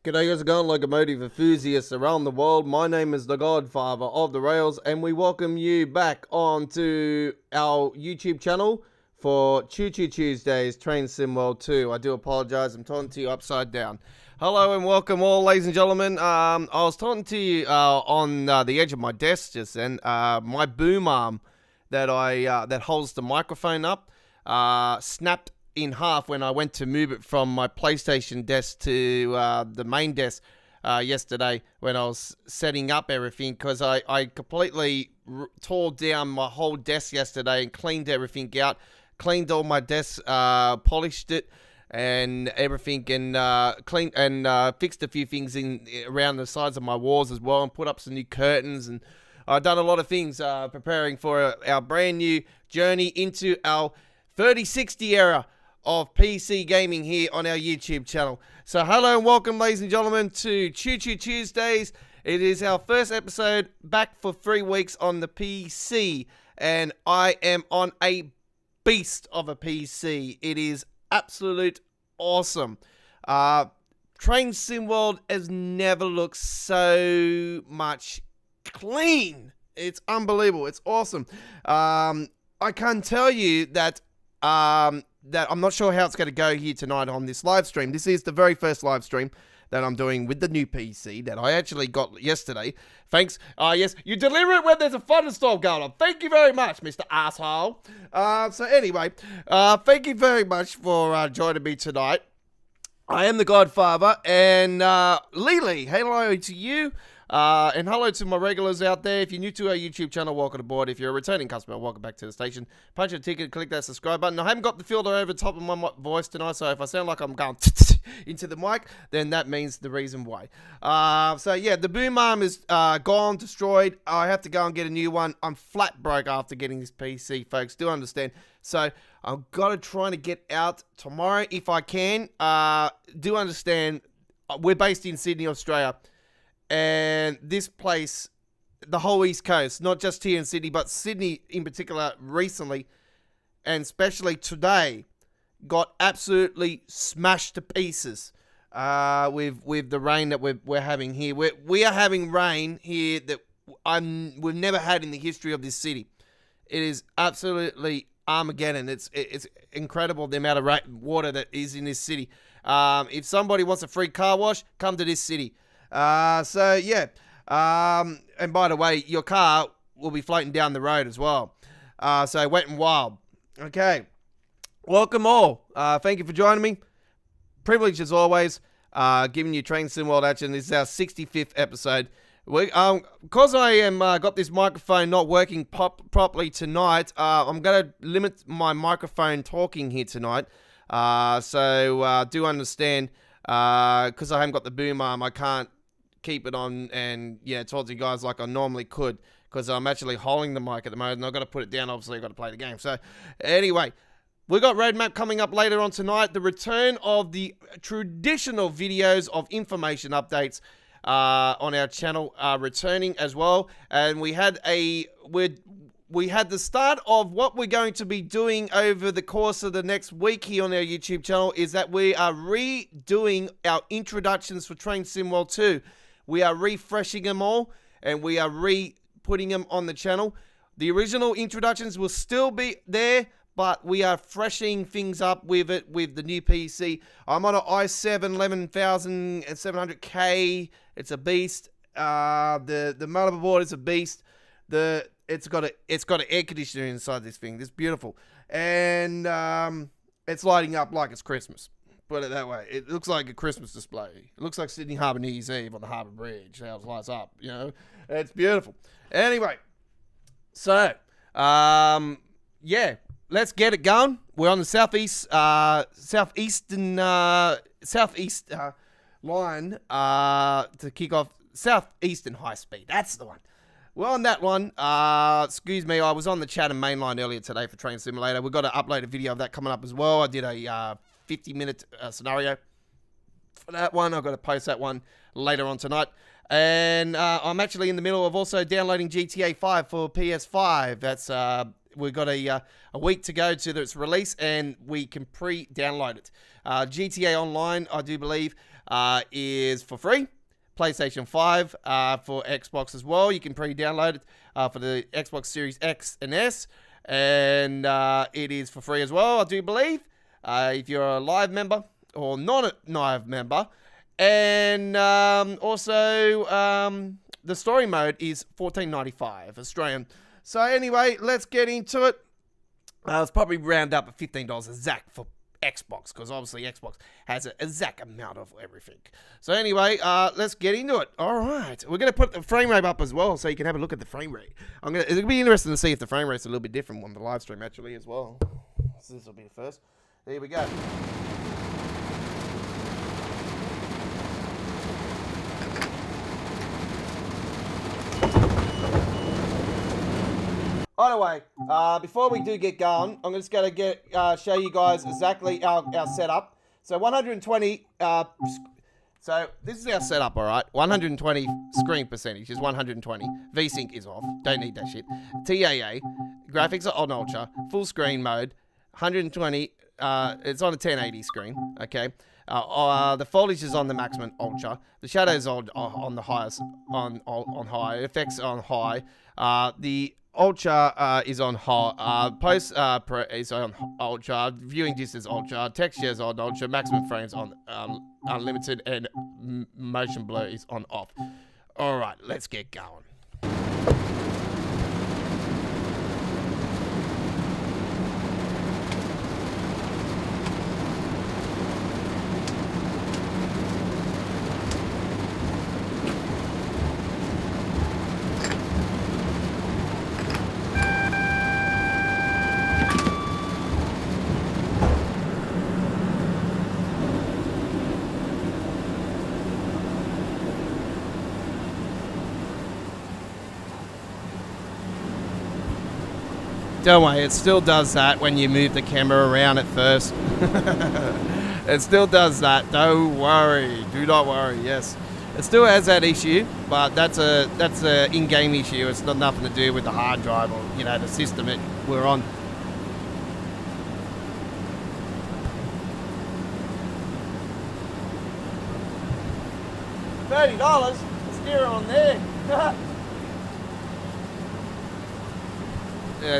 G'day guys, going locomotive enthusiasts around the world. My name is the Godfather of the Rails, and we welcome you back onto our YouTube channel for Choo Choo Tuesdays Train Sim World 2. I do apologize, I'm talking to you upside down. Hello and welcome all, ladies and gentlemen. I was talking to you on the edge of my desk just then. My boom arm that that holds the microphone up snapped in half when I went to move it from my PlayStation desk to the main desk yesterday when I was setting up everything, because I completely tore down my whole desk yesterday and cleaned everything out, cleaned all my desks, polished it and everything, and cleaned and fixed a few things around the sides of my walls as well, and put up some new curtains, and I've done a lot of things preparing for our brand new journey into our 3060 era of PC gaming here on our YouTube channel. So hello and welcome, ladies and gentlemen, to Choo Choo Tuesdays. It is our first episode back for 3 weeks on the PC, and I am on a beast of a PC. It is absolute awesome. Train Sim World has never looked so much clean. It's unbelievable. It's awesome. I can tell you that that I'm not sure how it's going to go here tonight on this live stream. This is the very first live stream that I'm doing with the new PC that I actually got yesterday. Thanks. Yes, you deliver it when there's a thunderstorm going on. Thank you very much, Mr. Asshole. So anyway, thank you very much for joining me tonight. I am the Godfather, and Lily, hello to you. And hello to my regulars out there. If you're new to our YouTube channel, welcome aboard. If you're a returning customer, welcome back to the station. Punch a ticket, click that subscribe button. I haven't got the filter over the top of my voice tonight, so if I sound like I'm going into the mic, then that means the reason why. So yeah, the boom arm is gone, destroyed. I have to go and get a new one. I'm flat broke after getting this PC, folks. Do understand. So I've got to try to get out tomorrow if I can. Do understand, we're based in Sydney, Australia. And this place, the whole East Coast, not just here in Sydney, but Sydney in particular recently, and especially today, got absolutely smashed to pieces with the rain that we're having here. We are having rain here that we've never had in the history of this city. It is absolutely Armageddon. It's incredible the amount of water that is in this city. If somebody wants a free car wash, come to this city. So yeah, and by the way, your car will be floating down the road as well. So wet and wild. Okay, welcome all. Thank you for joining me. Privilege as always. Giving you Train Sim World action. This is our 65th episode. Because I am got this microphone not working properly tonight, I'm gonna limit my microphone talking here tonight. So do understand, because I haven't got the boom arm, I can't keep it on and talk to you guys like I normally could, because I'm actually holding the mic at the moment and I've got to put it down. Obviously I've got to play the game. So anyway, we've got roadmap coming up later on tonight, the return of the traditional videos of information updates on our channel returning as well, and we had the start of what we're going to be doing over the course of the next week here on our YouTube channel, is that we are redoing our introductions for Train Sim World 2. We are refreshing them all, and we are putting them on the channel. The original introductions will still be there, but we are freshening things up with it, with the new PC. I'm on an i7 11700K. It's a beast. The motherboard is a beast. It's got an air conditioner inside this thing. It's beautiful, and it's lighting up like it's Christmas. Put it that way. It looks like a Christmas display. It looks like Sydney Harbour New Year's Eve on the Harbour Bridge. How it lights up, you know. It's beautiful. Anyway, so yeah, let's get it going. we're on the southeast line to kick off. Southeastern high speed. That's the one. We're on that one. Excuse me, I was on the chat and main line earlier today for Train Simulator. We've got to upload a video of that coming up as well. I did a 50-minute scenario for that one. I've got to post that one later on tonight. And I'm actually in the middle of also downloading GTA 5 for PS5. That's we've got a week to go to its release, and we can pre-download it. GTA Online, I do believe, is for free. PlayStation 5 for Xbox as well. You can pre-download it for the Xbox Series X and S, and it is for free as well, I do believe, if you're a live member or not a live member. And also the story mode is $14.95 Australian. So anyway, let's get into it. It's probably round up at $15 a Zach for Xbox, because obviously Xbox has a exact amount of everything. So anyway, let's get into it. All right, we're gonna put the frame rate up as well, so you can have a look at the frame rate. It'll be interesting to see if the frame rate's a little bit different on the live stream actually as well. So this will be the first. Here we go. By the way, before we do get going, I'm just going to show you guys exactly our setup. So 120, so this is our setup, all right? 120 screen percentage is 120. VSync is off. Don't need that shit. TAA, graphics are on ultra, full screen mode, 120. It's on a 1080 screen, okay? The foliage is on the maximum ultra. The shadows on the highest, on high. Effects on high. The ultra is on high. Post is on ultra. Viewing distance ultra. Textures on ultra. Maximum frames on unlimited, and motion blur is on off. All right, let's get going. Don't worry, it still does that when you move the camera around at first. It still does that. Don't worry. Do not worry. Yes, it still has that issue, but that's a in-game issue. It's got nothing to do with the hard drive or the system we're on. $30. Steer on there.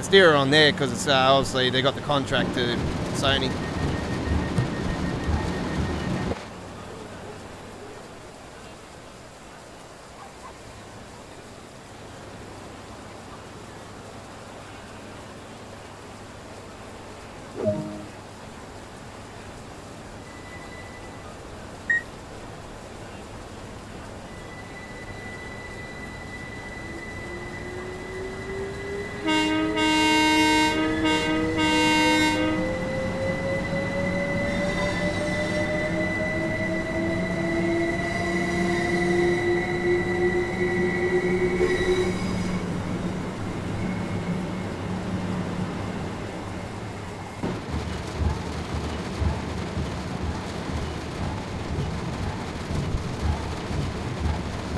Steer on there because it's obviously they got the contract to Sony.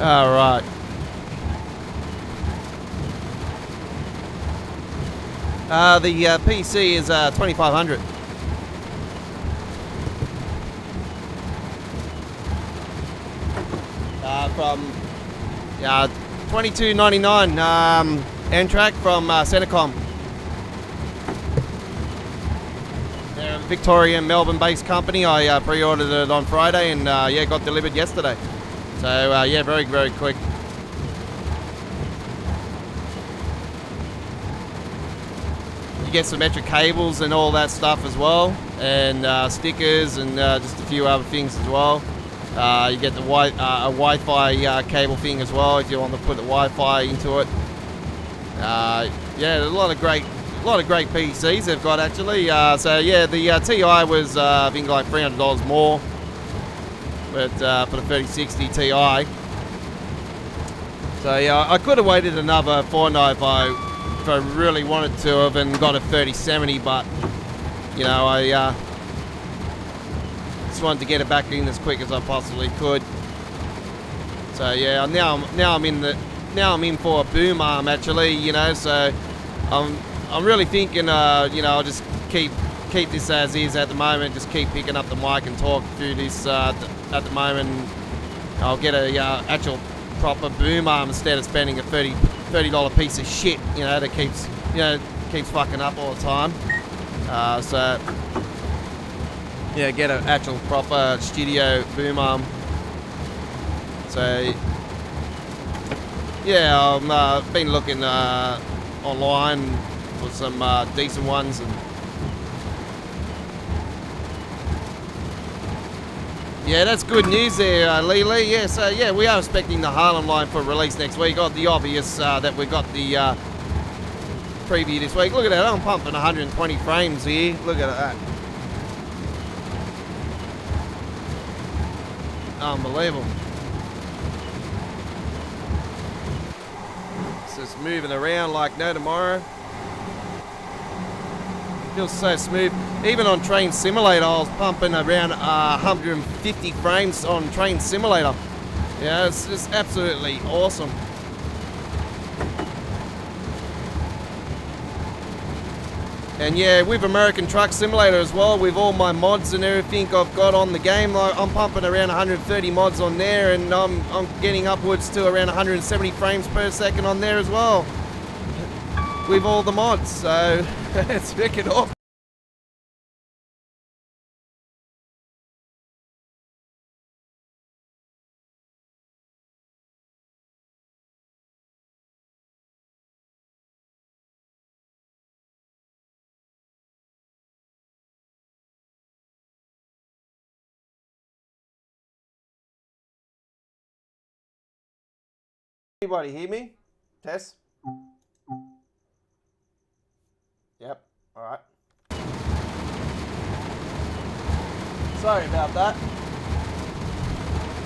All right. The PC is 2500. From $22.99 N-Track from Centacom. They're a Victoria and Melbourne-based company. I pre-ordered it on Friday and yeah, got delivered yesterday. So yeah, very, very quick. You get some extra cables and all that stuff as well, and stickers and just a few other things as well. You get the a Wi-Fi cable thing as well if you want to put the Wi-Fi into it. Yeah, there's a lot of great great PCs they've got actually. So yeah, the Ti was I think like $300 more, but for the 3060 Ti. So yeah, I could have waited another fortnight if I really wanted to have and got a 3070, but you know, I just wanted to get it back in as quick as I possibly could. So yeah, now I'm in for a boom arm actually, you know. So I'm really thinking, you know, I'll just keep this as is at the moment. Just keep picking up the mic and talk through this at the moment. I'll get a actual proper boom arm instead of spending a $30 piece of shit, you know, that keeps fucking up all the time. So yeah, get an actual proper studio boom arm. So yeah, I've been looking online for some decent ones, and yeah, that's good news there, Lee. Yeah, so yeah, we are expecting the Harlem line for release next week. Got the obvious that we got the preview this week. Look at that, I'm pumping 120 frames here. Look at that. Unbelievable. It's just moving around like no tomorrow. It feels so smooth. Even on Train Simulator, I was pumping around 150 frames on Train Simulator. Yeah, it's just absolutely awesome. And yeah, with American Truck Simulator as well, with all my mods and everything I've got on the game, like I'm pumping around 130 mods on there, and I'm getting upwards to around 170 frames per second on there as well, with all the mods. So it's wicked awesome. Anybody hear me? Test? Yep. Alright. Sorry about that.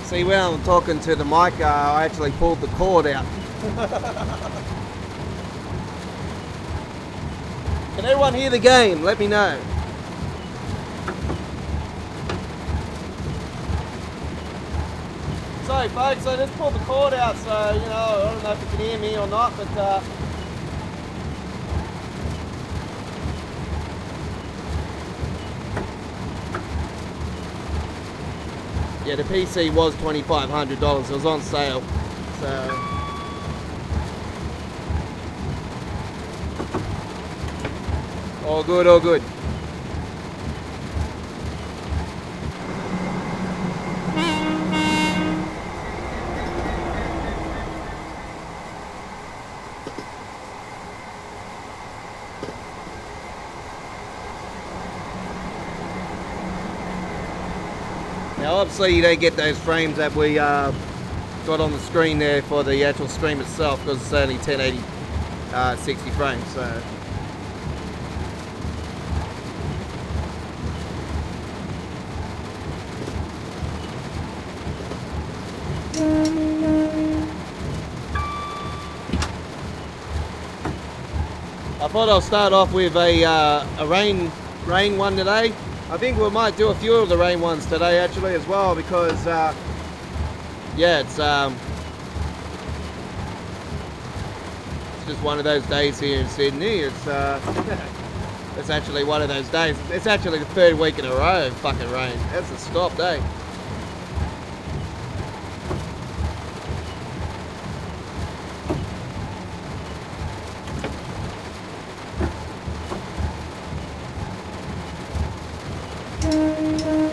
See, when I'm talking to the mic, I actually pulled the cord out. Can everyone hear the game? Let me know. Sorry folks, I just pulled the cord out, so you know, I don't know if you can hear me or not, but yeah, the PC was $2,500, it was on sale, so all good, all good. Now obviously you don't get those frames that we got on the screen there for the actual stream itself, because it's only 1080 60 frames, so I thought I'll start off with a rain one today. I think we might do a few of the rain ones today actually as well, because yeah, it's just one of those days here in Sydney. It's it's actually one of those days. It's actually the third week in a row of fucking rain. That's a stop day.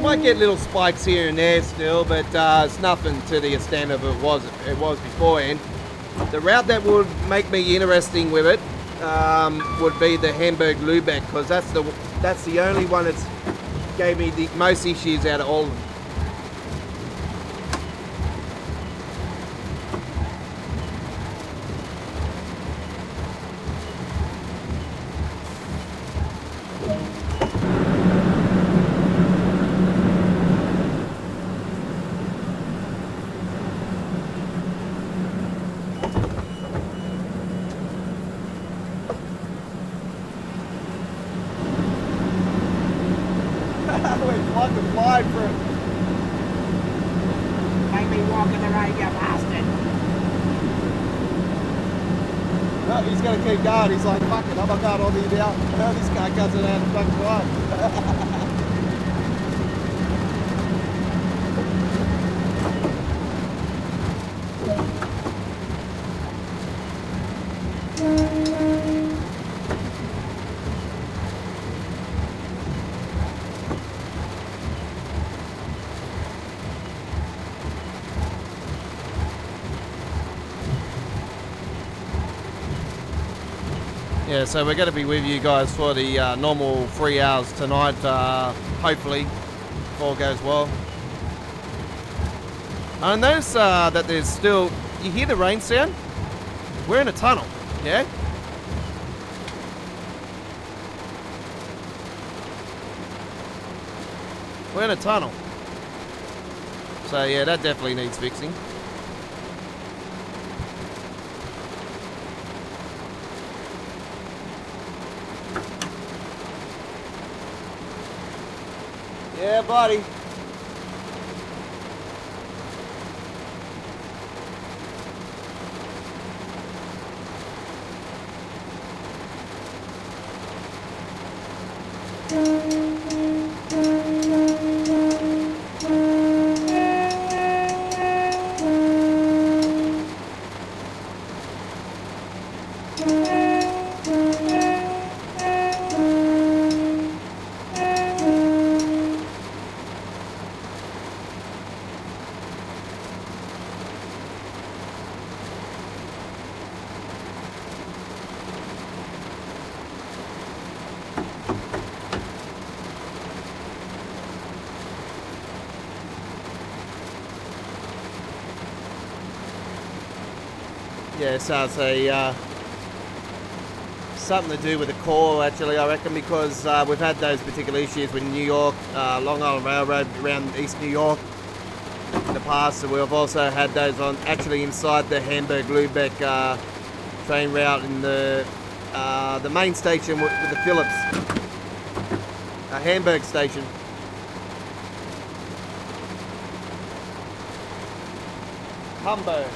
Might get little spikes here and there still, but it's nothing to the extent of it was beforehand. The route that would make me interesting with it would be the Hamburg-Lübeck, because that's the only one that's gave me the most issues out of all of them. walk on the road, you bastard. No, he's going to keep going. He's like, fuck it, I'm going on the now. This guy cuts it out of the fucking drive. Yeah, so we're going to be with you guys for the normal 3 hours tonight, hopefully, if all goes well. I notice that there's still, you hear the rain sound? We're in a tunnel, yeah? We're in a tunnel. So yeah, that definitely needs fixing. Yeah, buddy. Yeah, so it's a something to do with the core, actually, I reckon, because we've had those particular issues with New York, Long Island Railroad around East New York in the past. So we've also had those on actually inside the Hamburg-Lübeck train route in the main station with the Phillips Hamburg station. Hamburg.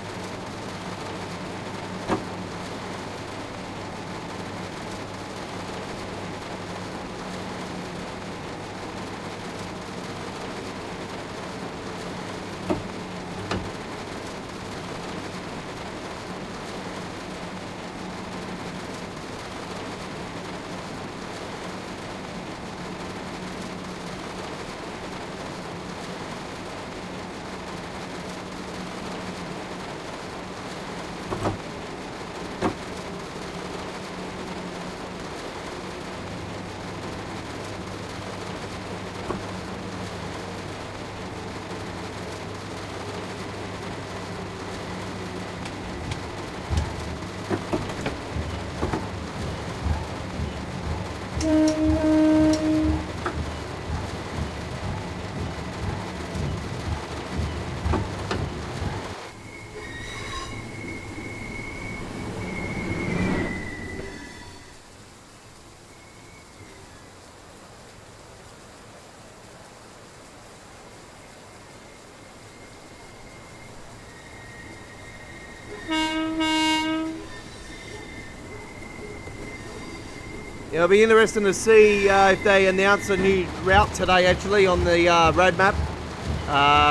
It'll be interesting to see if they announce a new route today, actually, on the roadmap,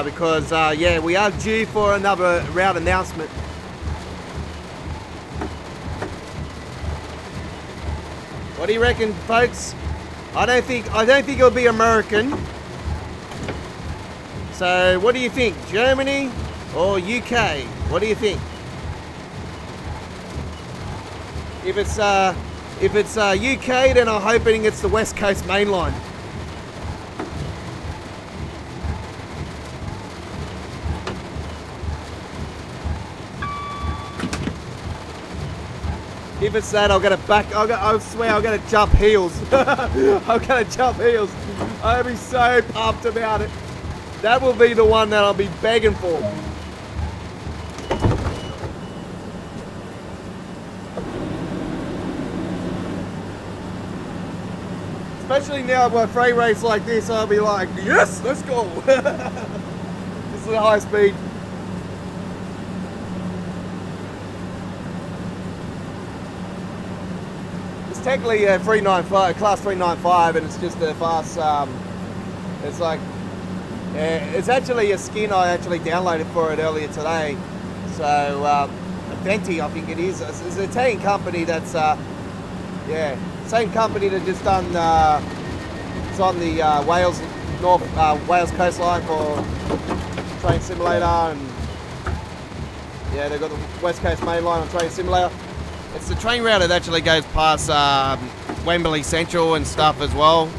because yeah, we are due for another route announcement. What do you reckon, folks? I don't think it'll be American. So, what do you think? Germany or UK? What do you think? If it's UK, then I'm hoping it's the West Coast Main Line. If it's that, I'll get it back. I swear, I'm gonna jump heels. I'm gonna jump heels. I'll be so pumped about it. That will be the one that I'll be begging for. Especially now with a freight race like this, I'll be like, yes, let's go. This is a high speed. technically a 395, class 395, and it's just a fast. It's like, it's actually a skin I actually downloaded for it earlier today. So Venti, I think it is. It's an Italian company that's yeah, same company that just done. It's on the Wales Wales coastline for Train Simulator, and yeah, they've got the West Coast main line on Train Simulator. It's the train route that actually goes past Wembley Central and stuff as well,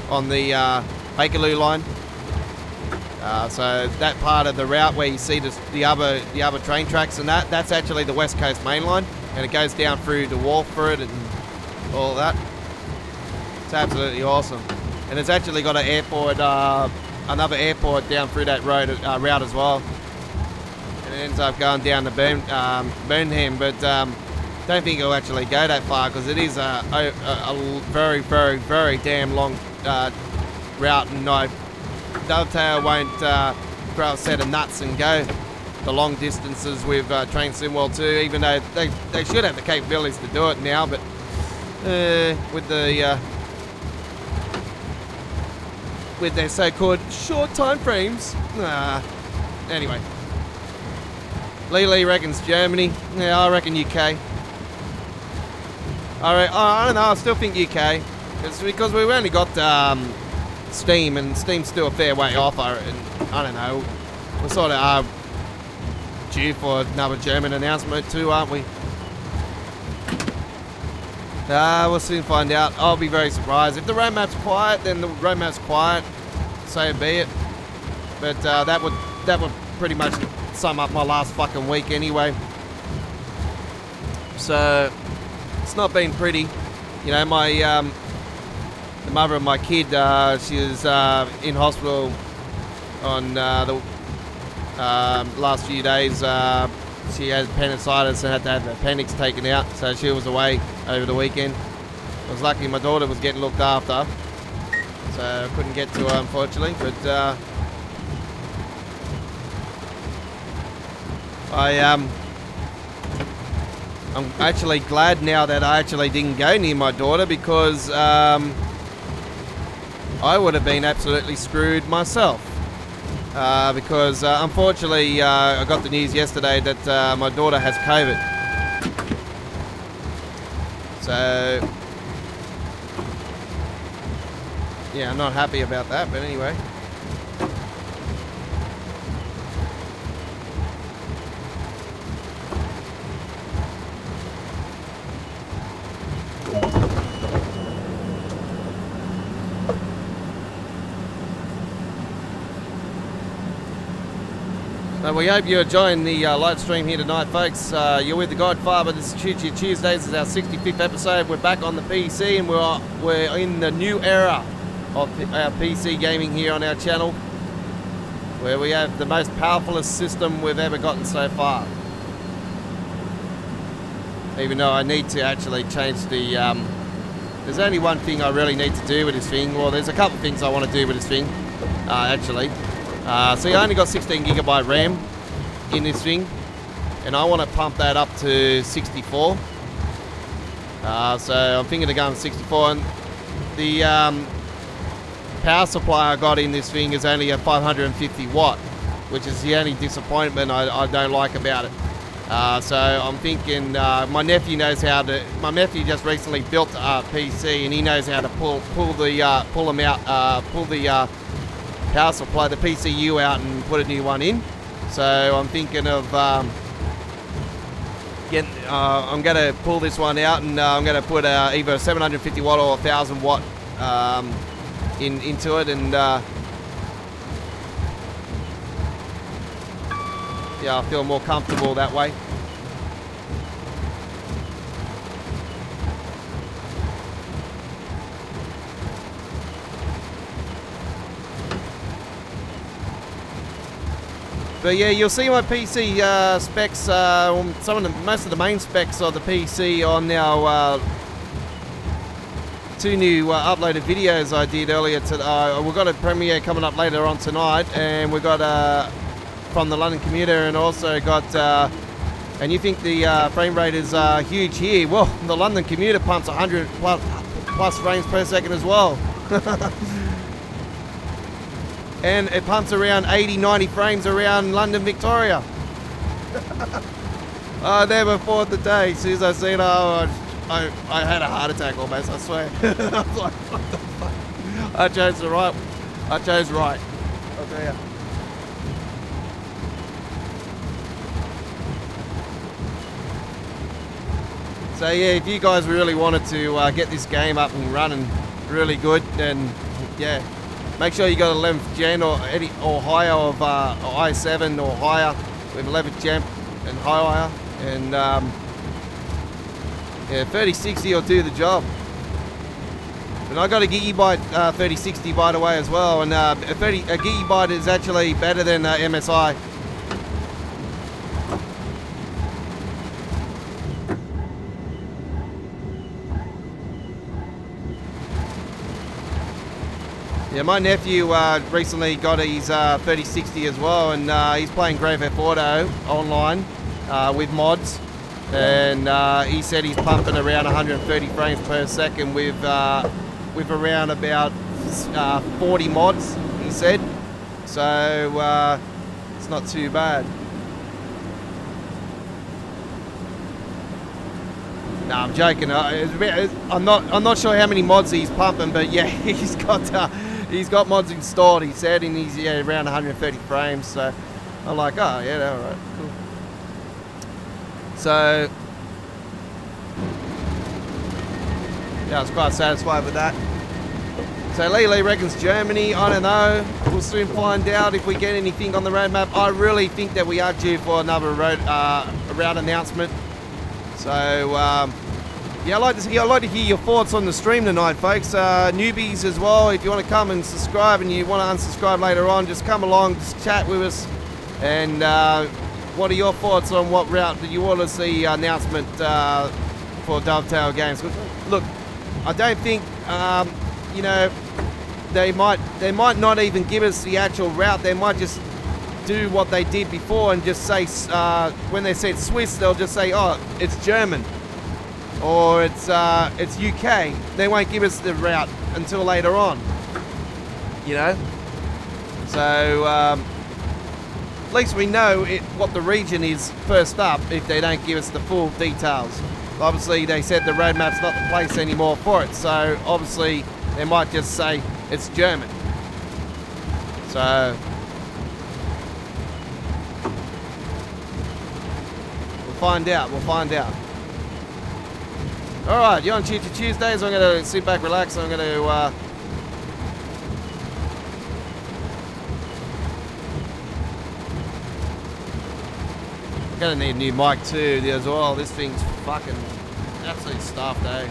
on the Bakerloo line. So that part of the route where you see the other train tracks and that's actually the West Coast main line, and it goes down through the Walford and all that. It's absolutely awesome, and it's actually got an airport, another airport down through that route as well. And it ends up going down to Burnham, but don't think it'll actually go that far because it is a very, very, very damn long route, and Dovetail won't throw a set of nuts and go the long distances with Train Sim World 2, even though they should have the capabilities to do it now, but with their so-called short time frames. Anyway, Lee reckons Germany. Yeah, I reckon UK. I don't know. I still think UK. It's because we've only got Steam, and Steam's still a fair way off. And I don't know. We're sort of due for another German announcement too, aren't we? We'll soon find out. I'll be very surprised. If the roadmap's quiet, then the roadmap's quiet. So be it. But that would pretty much sum up my last fucking week anyway. So it's not been pretty. You know, my the mother of my kid, she was in hospital on the last few days. She had appendicitis and had to have the appendix taken out, so she was away over the weekend. I was lucky my daughter was getting looked after, so I couldn't get to her unfortunately, but I'm actually glad now that I actually didn't go near my daughter, because I would have been absolutely screwed myself. Because unfortunately I got the news yesterday that my daughter has COVID. So yeah, I'm not happy about that, but anyway. We hope you're enjoying the live stream here tonight, folks. You're with the Godfather. This is Choo Choo Tuesdays. This is our 65th episode. We're back on the PC, and we're in the new era of our PC gaming here on our channel, where we have the most powerfulest system we've ever gotten so far. Even though I need to actually change the... there's only one thing I really need to do with this thing. Well, there's a couple of things I want to do with this thing, actually. So I only got 16 gigabyte RAM in this thing, and I want to pump that up to 64. So I'm thinking of going to 64, and the power supply I got in this thing is only a 550 watt, which is the only disappointment I don't like about it. So I'm thinking, my nephew knows how to. My nephew just recently built a PC, and he knows how to pull the power supply, the PCU out, and put a new one in. So I'm thinking of I'm going to pull this one out, and I'm going to put either a 750 watt or a 1000 watt into it, and yeah, I feel more comfortable that way. But yeah, you'll see my PC specs, most of the main specs of the PC on our two new uploaded videos I did earlier today. We've got a premiere coming up later on tonight, and we've got from the London Commuter, and also got and you think the frame rate is huge here, well, the London commuter pumps 100 plus frames per second as well. And it pumps around 80-90 frames around London, Victoria. I never thought the day. As soon as I seen it, I had a heart attack almost, I swear. I was like, what the fuck? I chose right. I'll tell you. So yeah, if you guys really wanted to get this game up and running really good, then yeah, make sure you got 11th gen or higher of i7 or higher with 11th gen and higher, and yeah, 3060 will do the job. And I got a Gigabyte 3060 by the way as well, and a Gigabyte is actually better than MSI. Yeah, my nephew recently got his 3060 as well, and he's playing Grand Theft Auto online with mods, and he said he's pumping around 130 frames per second with around about 40 mods, he said. So it's not too bad. No, I'm joking. I'm not sure how many mods he's pumping, but yeah, he's got mods installed, he said, and he's around 130 frames. So I'm like, oh yeah, all right, cool. So yeah, I was quite satisfied with that. So Lee reckons Germany, I don't know. We'll soon find out if we get anything on the roadmap. I really think that we are due for another route announcement. So yeah, I'd like to hear your thoughts on the stream tonight, folks. Newbies as well, if you want to come and subscribe and you want to unsubscribe later on, just come along, just chat with us. And what are your thoughts on what route do you want to see announcement for Dovetail Games? Look, I don't think you know, they might not even give us the actual route. They might just do what they did before and just say when they said Swiss, they'll just say, oh, it's German or it's UK. They won't give us the route until later on, you know. So at least we know what the region is first up if they don't give us the full details. Obviously they said the roadmap's not the place anymore for it, so obviously they might just say it's German. So we'll find out. Alright, you're on Choo Choo Tuesdays. I'm going to sit back, relax. I'm going to I'm going to need a new mic too as well. This thing's fucking absolutely stuffed, eh?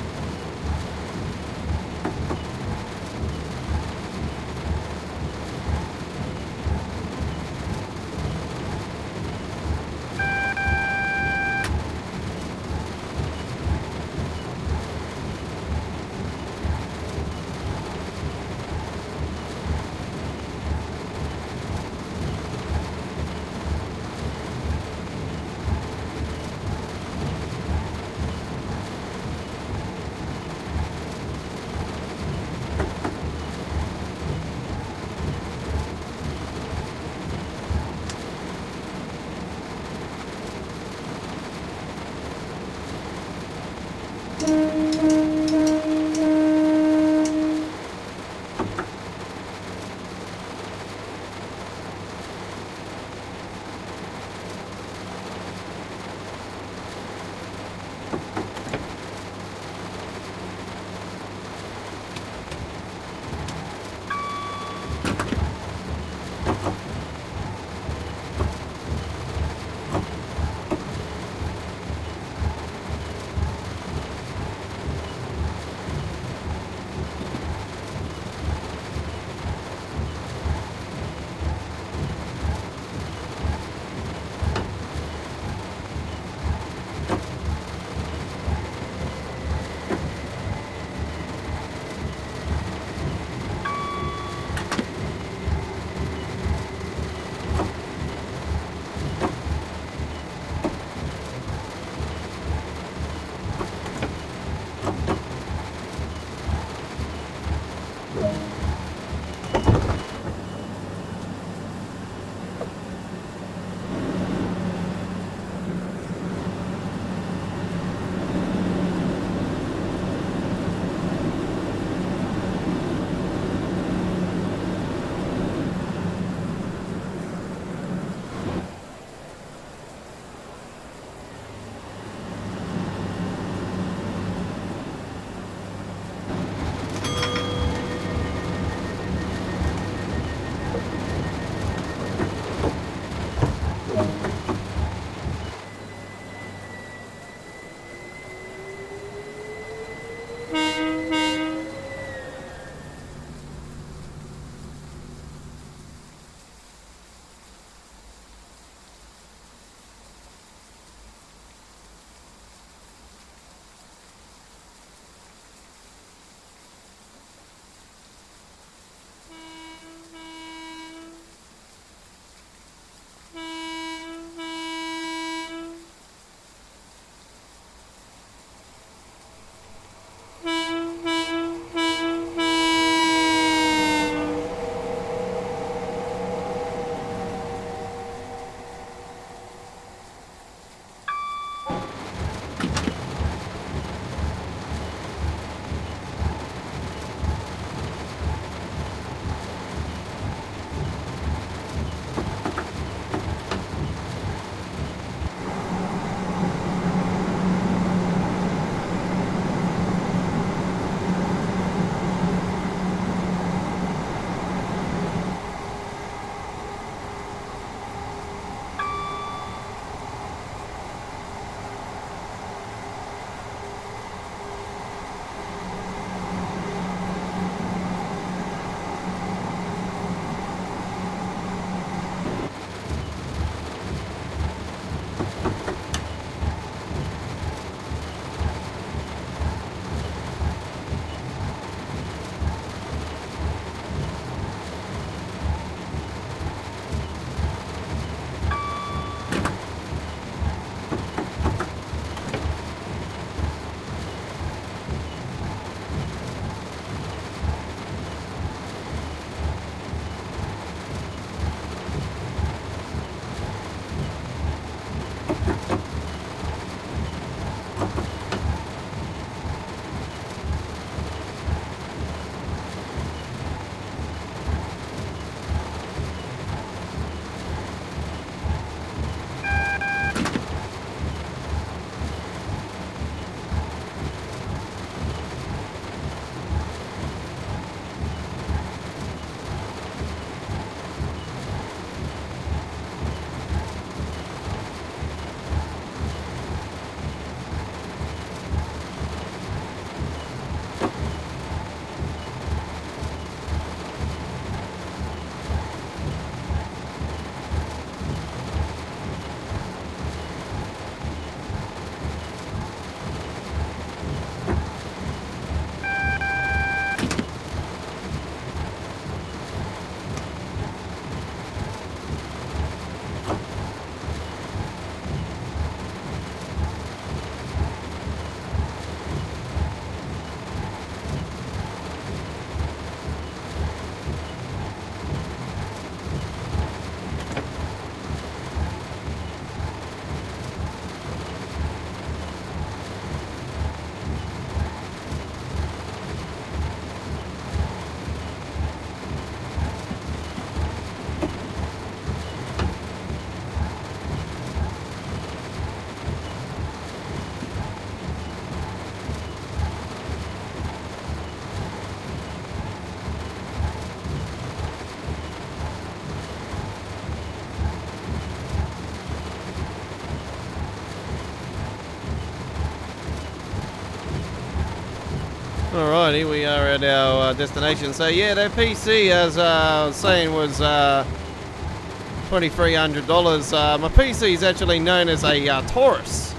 Alright, here we are at our destination. So yeah, that PC, as I was saying, was $2,300. My PC is actually known as a Taurus.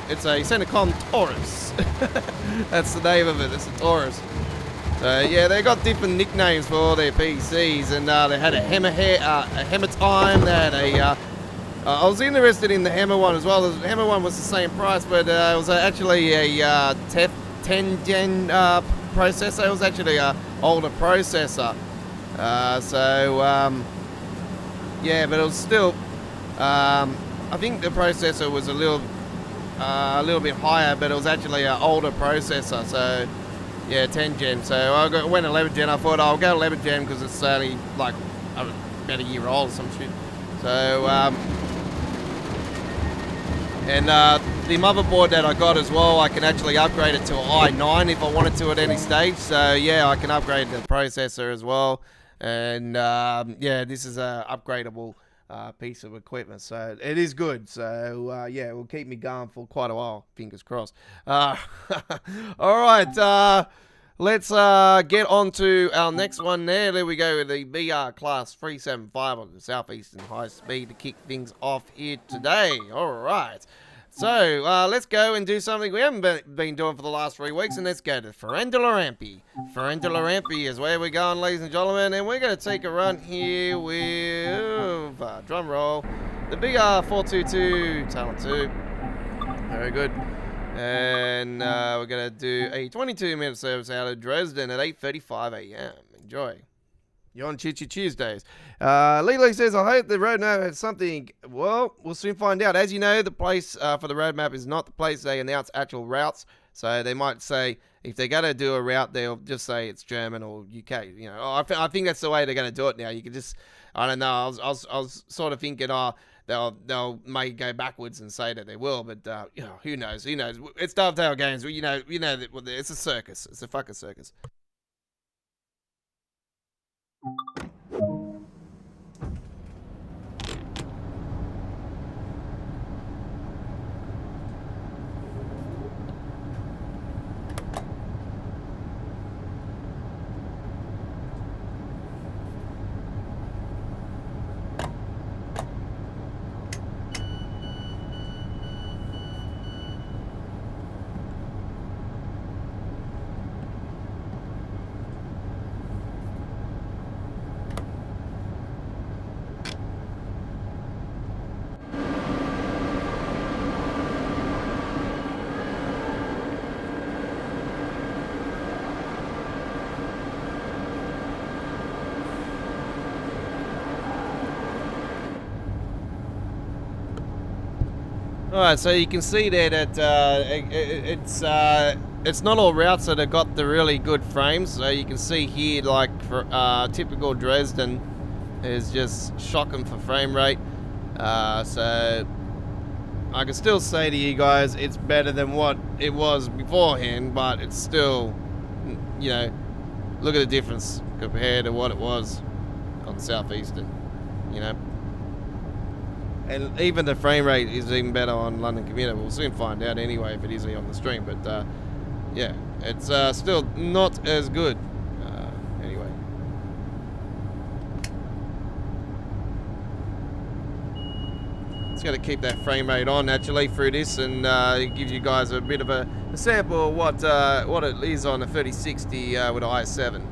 It's a Centicom Taurus. That's the name of it. It's a Taurus. So yeah, they got different nicknames for all their PCs, and they had a hammer time. They had a. I was interested in the hammer one as well. The hammer one was the same price, but it was actually a 10 gen processor. It was actually an older processor. Yeah, but it was still. I think the processor was a little bit higher, but it was actually an older processor. So yeah, 10 gen. So I went 11 gen. I thought I'll go 11 gen because it's only like about a year old or some shit. So and the motherboard that I got as well, I can actually upgrade it to an i9 if I wanted to at any stage. So yeah, I can upgrade the processor as well. And yeah, this is a upgradable piece of equipment, so it is good. So yeah, it will keep me going for quite a while, fingers crossed. All right, let's get on to our next one there. There we go with the BR Class 375 on the Southeastern High Speed to kick things off here today. All right. So, let's go and do something we haven't been doing for the last 3 weeks, and let's go to Farandula Rampy. Farandula Rampy is where we're going, ladies and gentlemen, and we're going to take a run here with, drum roll, the BR422 Talent 2. Very good. And we're going to do a 22-minute service out of Dresden at 8:35 a.m. Enjoy. You're on Choo Choo Tuesdays. Lily says, I hope the roadmap has something. Well, we'll soon find out. As you know, the place for the roadmap is not the place they announce actual routes. So they might say, if they're going to do a route, they'll just say it's German or UK. You know, I think that's the way they're going to do it now. You can just, I don't know. I was sort of thinking, they'll may go backwards and say that they will, but you know, who knows? Who knows? It's Dovetail Games. You know that it's a circus. It's a fucking circus. Alright, so you can see there that it's not all routes that have got the really good frames. So you can see here, like for typical Dresden is just shocking for frame rate. So I can still say to you guys, it's better than what it was beforehand, but it's still, you know, look at the difference compared to what it was on Southeastern, you know. And even the frame rate is even better on London Commuter. We'll soon find out anyway if it is on the stream. But yeah, it's still not as good. Anyway. It's going to keep that frame rate on actually through this, and it gives you guys a bit of a sample of what it is on a 3060 with i7.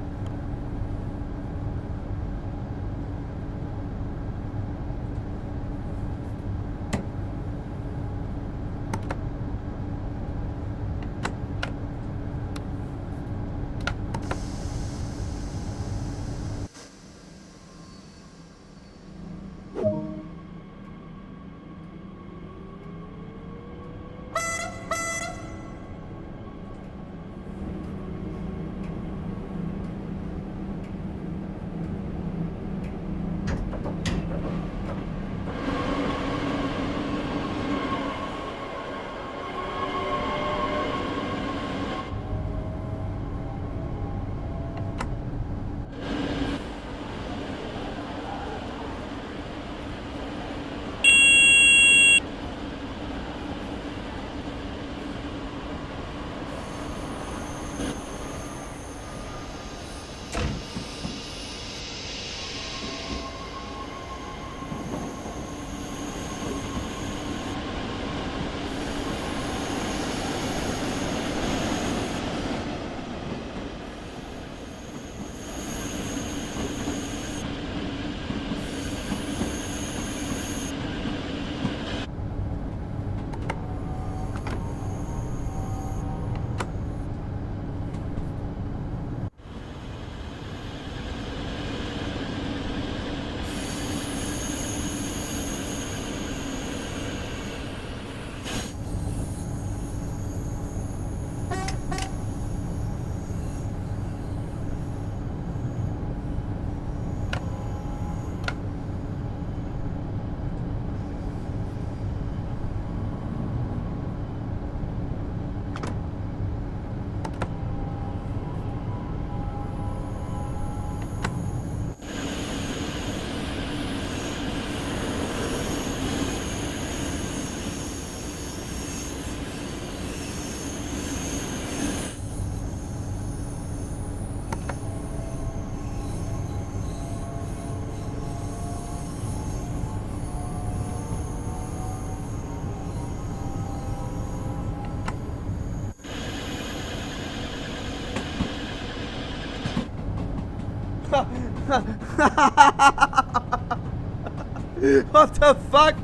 What the fuck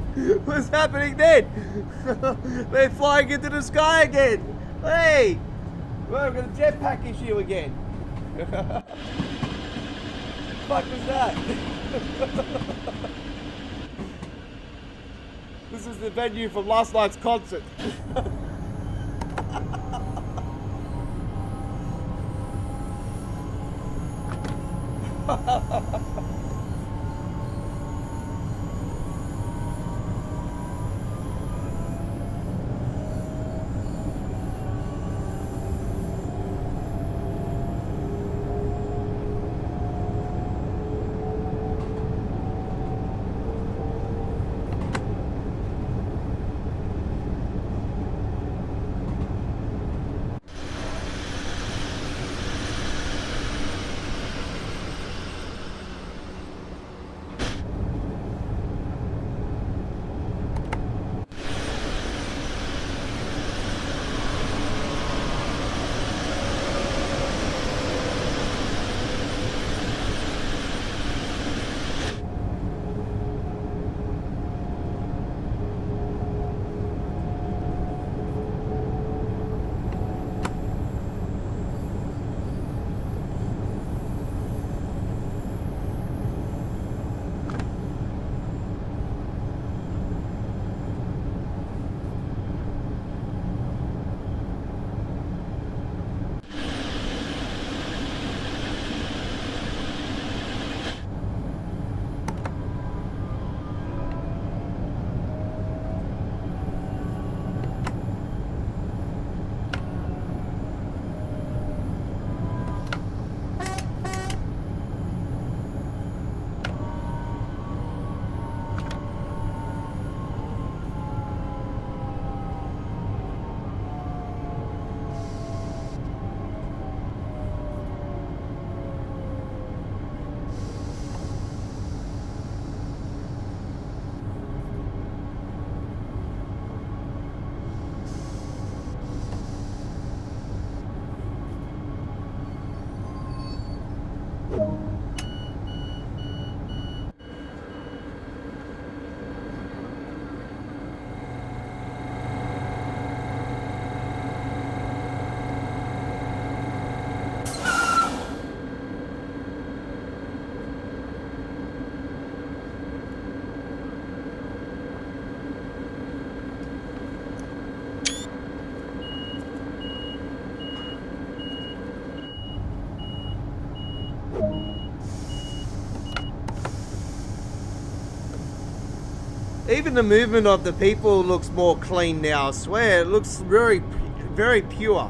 was happening then? They're flying into the sky again. Hey, we've got a jetpack issue again. What was that? This is the venue from last night's concert. Even the movement of the people looks more clean now, I swear. It looks very, very pure.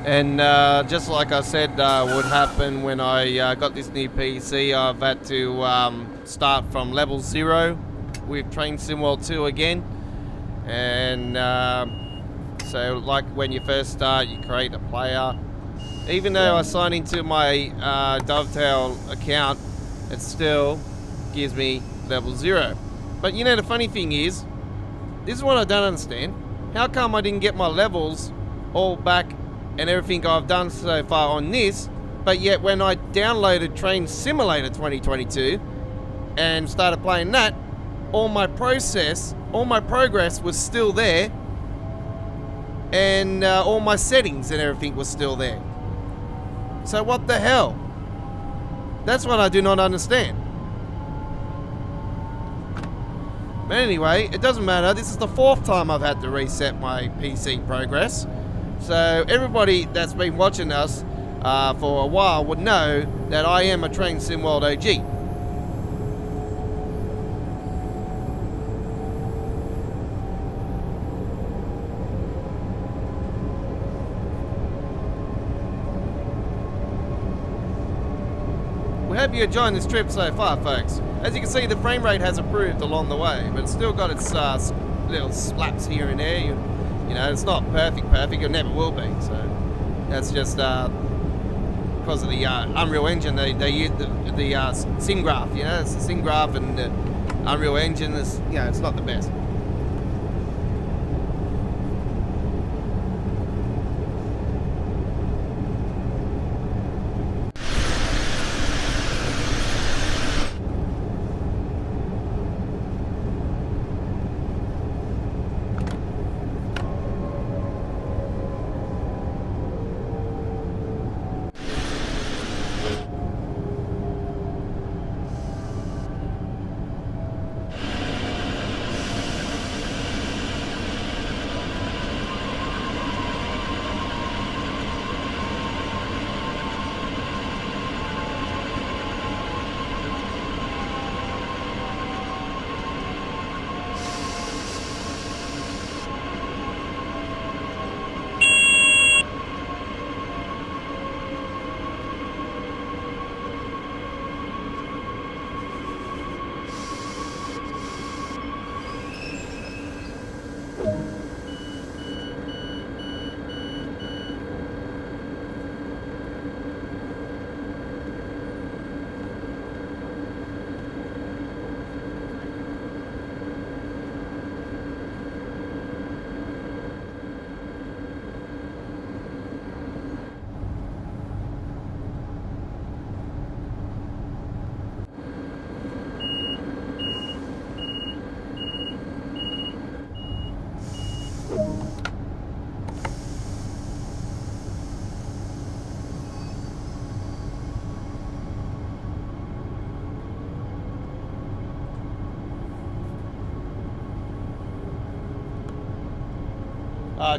And just like I said would happen when I got this new PC, I've had to start from level 0 with Train Sim World 2 again. And so like when you first start, you create a player. Even though I sign into my Dovetail account, it still gives me level 0. But you know, the funny thing is, this is what I don't understand. How come I didn't get my levels all back and everything I've done so far on this, but yet when I downloaded Train Simulator 2022 and started playing that, all my progress was still there, and all my settings and everything was still there. So what the hell? That's what I do not understand. But anyway, it doesn't matter. This is the 4th time I've had to reset my PC progress. So everybody that's been watching us for a while would know that I am a Train Sim World OG. We hope you enjoying this trip so far, folks. As you can see, the frame rate has improved along the way, but it's still got its little slaps here and there. You know, it's not perfect, it never will be. So that's just because of the Unreal Engine. They use the sim graph. You know, it's the sim graph, and the Unreal Engine is, you know, it's not the best.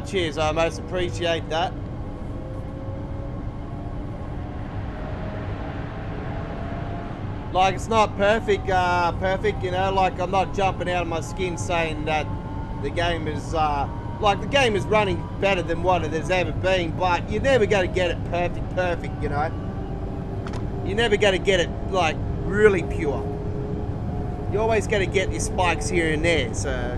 Cheers, I most appreciate that. Like, it's not perfect, you know, like I'm not jumping out of my skin saying that the game is, like the game is running better than what it has ever been, but you're never going to get it perfect, you know. You're never going to get it, like, really pure. You're always going to get your spikes here and there, so...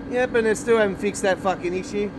Yep, and they still haven't fixed that fucking issue.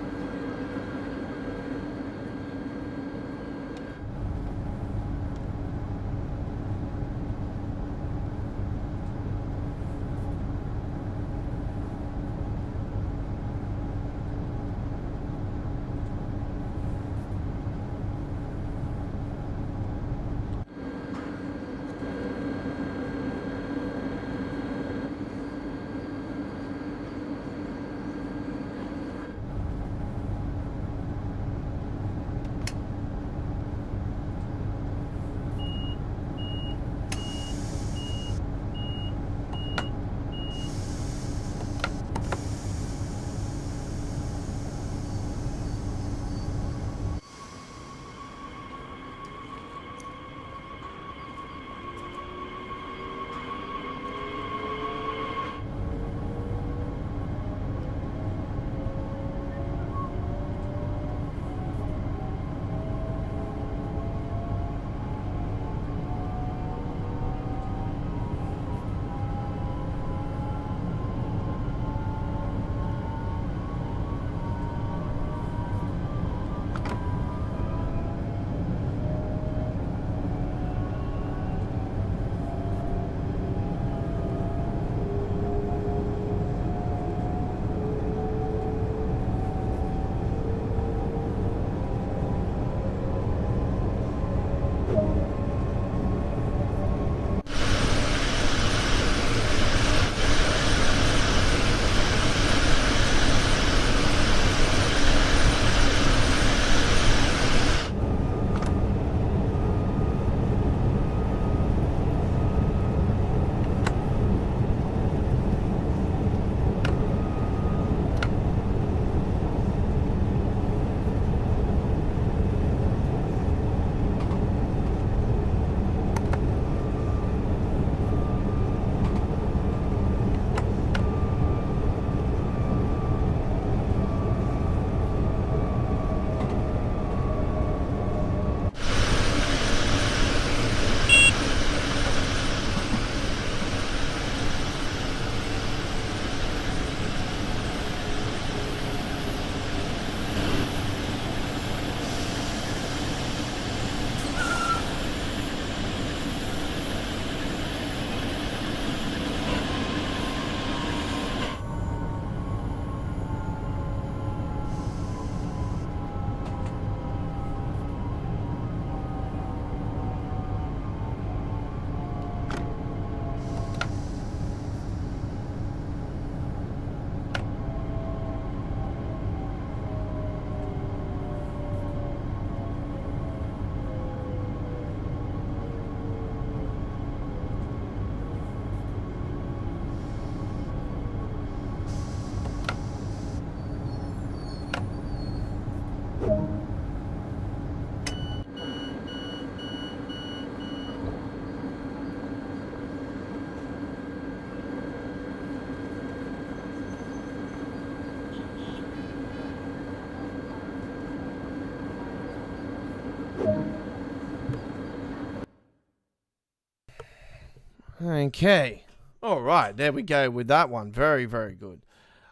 Okay. All right, there we go with that one. Very, very good.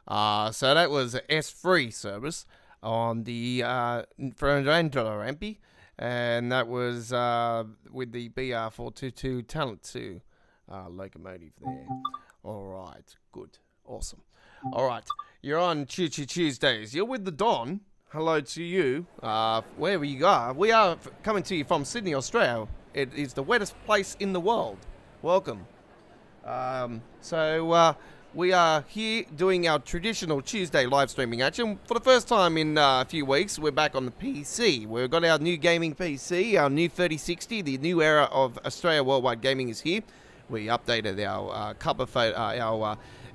So that was an S3 service on the for Angelo Rampi, and that was with the BR422 Talent 2 locomotive there. All right, good, awesome. All right, you're on Choo Choo Tuesdays. You're with the Don. Hello to you, wherever you are. We are coming to you from Sydney, Australia. It is the wettest place in the world. Welcome. We are here doing our traditional Tuesday live streaming action. For the first time in a few weeks, we're back on the PC. We've got our new gaming PC, our new 3060. The new era of Australia Worldwide Gaming is here. We updated our cover photo,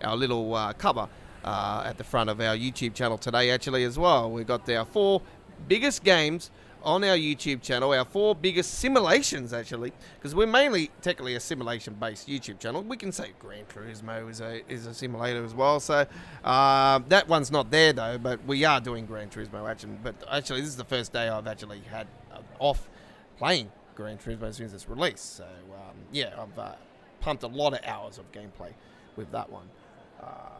our little cover at the front of our YouTube channel today, actually, as well. We've got our 4 biggest games on our YouTube channel, our 4 biggest simulations, actually, because we're mainly technically a simulation-based YouTube channel. We can say Gran Turismo is a simulator as well, so that one's not there, though, but we are doing Gran Turismo action. But actually, this is the first day I've actually had off playing Gran Turismo since its release, so yeah, I've pumped a lot of hours of gameplay with that one.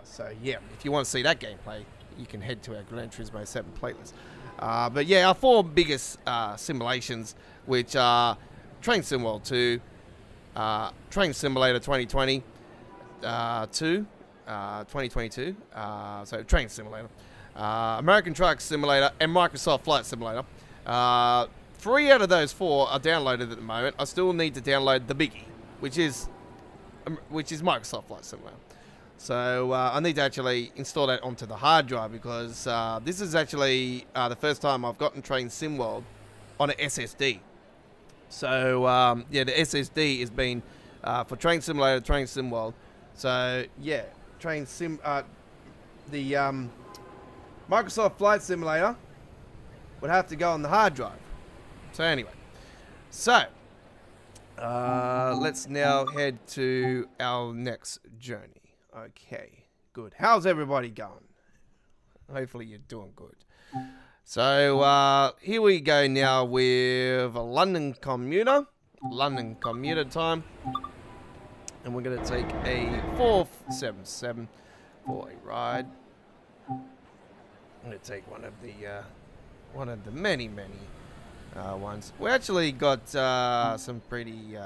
So yeah, if you want to see that gameplay, you can head to our Gran Turismo 7 playlist. But yeah, our 4 biggest simulations, which are Train Sim World 2, Train Simulator 2022, so Train Simulator, American Truck Simulator, and Microsoft Flight Simulator. 3 out of those 4 are downloaded at the moment. I still need to download the biggie, which is Microsoft Flight Simulator. So I need to actually install that onto the hard drive, because this is actually the first time I've gotten Train Sim World on an SSD. So yeah, the SSD has been for Train Simulator, Train Sim World. So yeah, the Microsoft Flight Simulator would have to go on the hard drive. So anyway, so let's now head to our next journey. Okay, good. How's everybody going? Hopefully you're doing good. So here we go now with a London commuter time, and we're going to take a 477 for a ride. I'm going to take one of the many ones. We actually got some pretty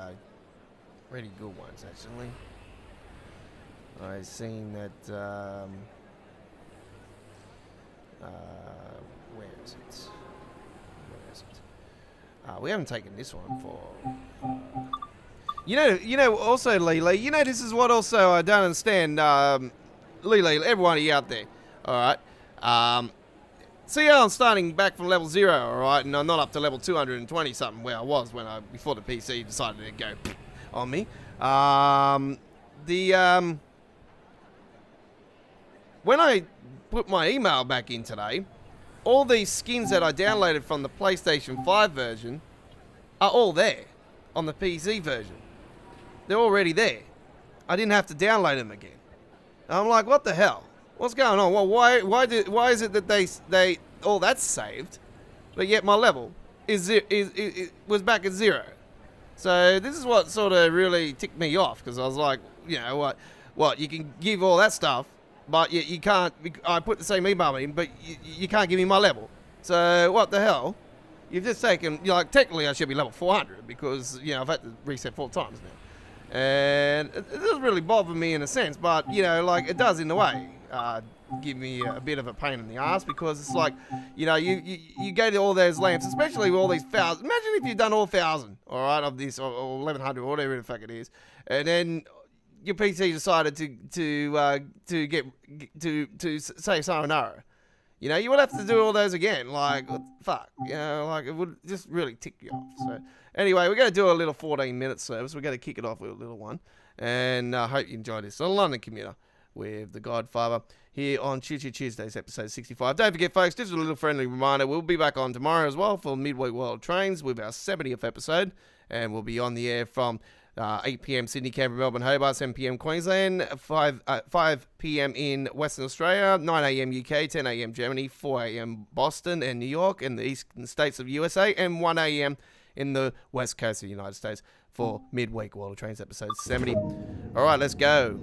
good ones actually. I've seen that, where is it? We haven't taken this one for, you know, also, Lele, you know, this is what also I don't understand, Lele, everyone of you out there, alright, see how I'm starting back from level 0, alright, and I'm not up to level 220 something where I was before the PC decided to go on me. When I put my email back in today, all these skins that I downloaded from the PlayStation 5 version are all there on the PC version. They're already there. I didn't have to download them again. And I'm like, what the hell? What's going on? Well, why is it that they all that's saved, but yet my level was back at 0? So this is what sort of really ticked me off, because I was like, you know what? You can give all that stuff, but you can't. I put the same email in, but you can't give me my level. So what the hell? You've just taken. Like, technically, I should be level 400 because I've had to reset 4 times now, and it doesn't really bother me in a sense, but like it does in a way. Give me a bit of a pain in the ass, because it's like, you go to all those lamps, especially with all these 1,000. Imagine if you've done all 1,000, all right, of this, or 1,100, or whatever the fuck it is, and then your PC decided to say sayonara. You would have to do all those again. Like, fuck, like it would just really tick you off. So anyway, we're going to do a little 14-minute service. We're going to kick it off with a little one, and I hope you enjoy this. So, London commuter with the Godfather here on Choo Choo Tuesdays, episode 65. Don't forget, folks, just a little friendly reminder, we'll be back on tomorrow as well for Midweek World Trains with our 70th episode, and we'll be on the air from 8 p.m. Sydney, Canberra, Melbourne, Hobart, 7 p.m. Queensland, 5 p.m. in Western Australia, 9 a.m. UK, 10 a.m. Germany, 4 a.m. Boston and New York and the eastern states of USA, and 1 a.m. in the west coast of the United States for Midweek World Trains episode 70. All right, let's go.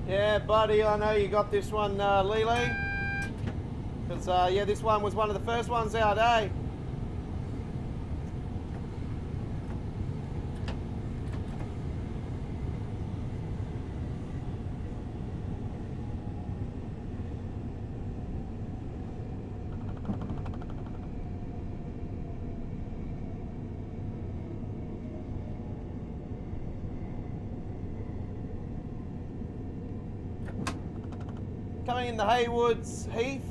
Yeah, buddy, I know you got this one, Lily. Because, yeah, this one was one of the first ones out, eh? Coming in the Haywoods, Heath.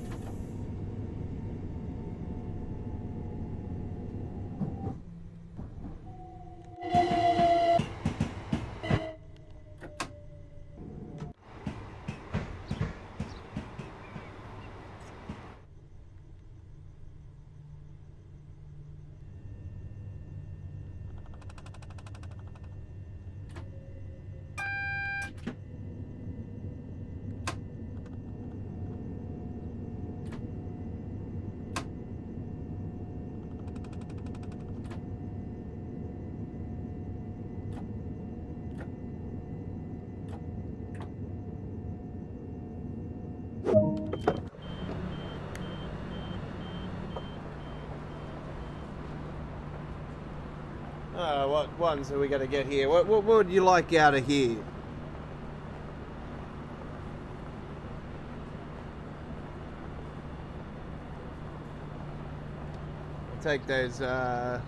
What ones are we going to get here? What would you like out of here? I'll take those, have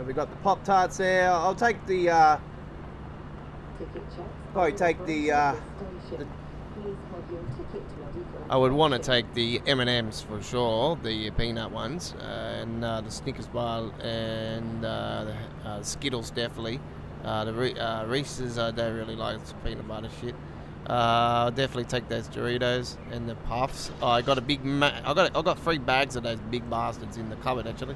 we got the Pop-Tarts there? I'll take the, probably take the I would want to take the M&Ms for sure, the peanut ones, and the Snickers bar, and the Skittles definitely. The Reese's I don't really like, it's peanut butter shit. I'll definitely take those Doritos and the Puffs. Oh, I got a big I got 3 bags of those big bastards in the cupboard actually.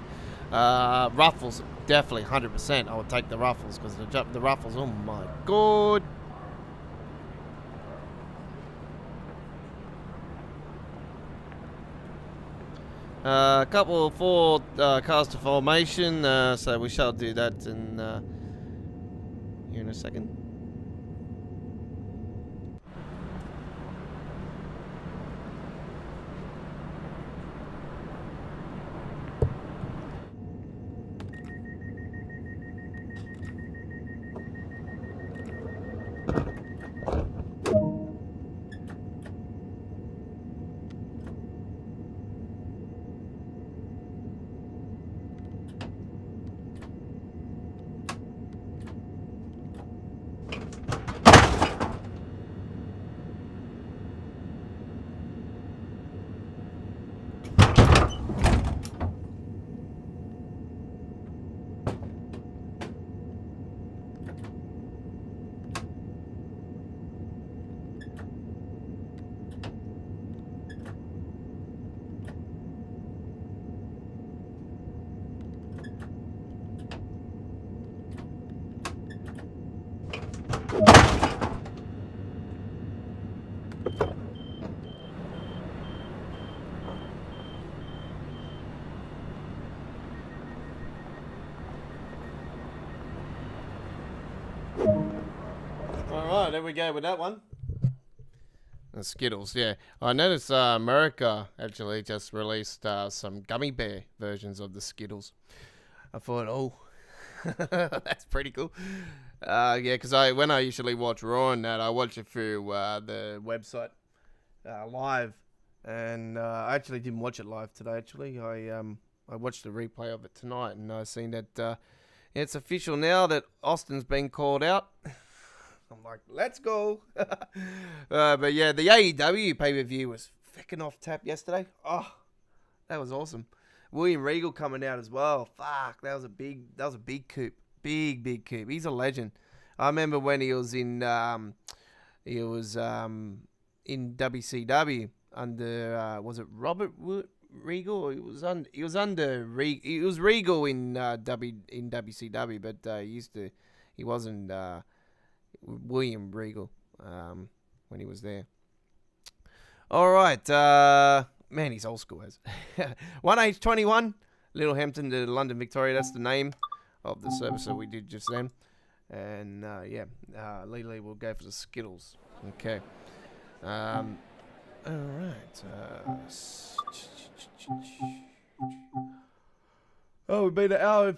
Ruffles, definitely 100%. I would take the Ruffles because the Ruffles, oh my god. A couple 4 cars to formation, so we shall do that in here in a second. Alright, there we go with that one. The Skittles, yeah. I noticed America actually just released some gummy bear versions of the Skittles. I thought, oh, that's pretty cool. Yeah, because when I usually watch Raw and that, I watch it through the website live. And I actually didn't watch it live today, actually. I watched the replay of it tonight, and I seen that it's official now that Austin's been called out. I'm like, let's go. But yeah, the AEW pay-per-view was freaking off tap yesterday. Oh, that was awesome. William Regal coming out as well. Fuck, that was a big coup. Big coup. He's a legend. I remember when he was in WCW under was it Robert Regal? He was Regal in WCW, but he wasn't William Regal when he was there. All right, man, he's old school as 1H21 Little Hampton to London Victoria. That's the name of the service that we did just then. And yeah, Lee will go for the Skittles. Okay. All right. Oh, we've been an hour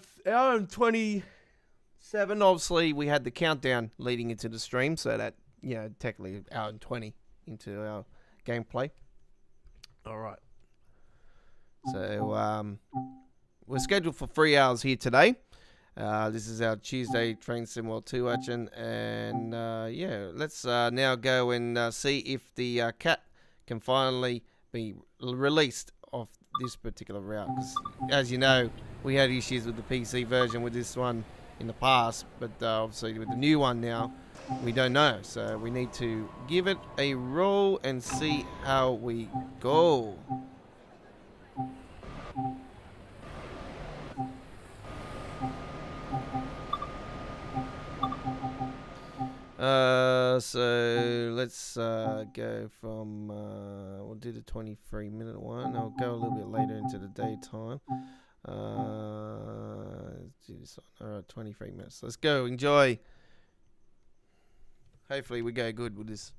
and 27. Obviously, we had the countdown leading into the stream, so that, you know, technically an hour and 20 into our gameplay. All right. So, we're scheduled for 3 hours here today. This is our Tuesday Train Sim World 2 action, and yeah, let's now go and see if the cat can finally be released off this particular route. Because, as you know, we had issues with the PC version with this one in the past, but obviously with the new one now, we don't know. So we need to give it a roll and see how we go. So let's go from we'll do the 23-minute one. I'll go a little bit later into the daytime. Let's do this one. All right, 23 minutes. Let's go. Enjoy. Hopefully we go good with this.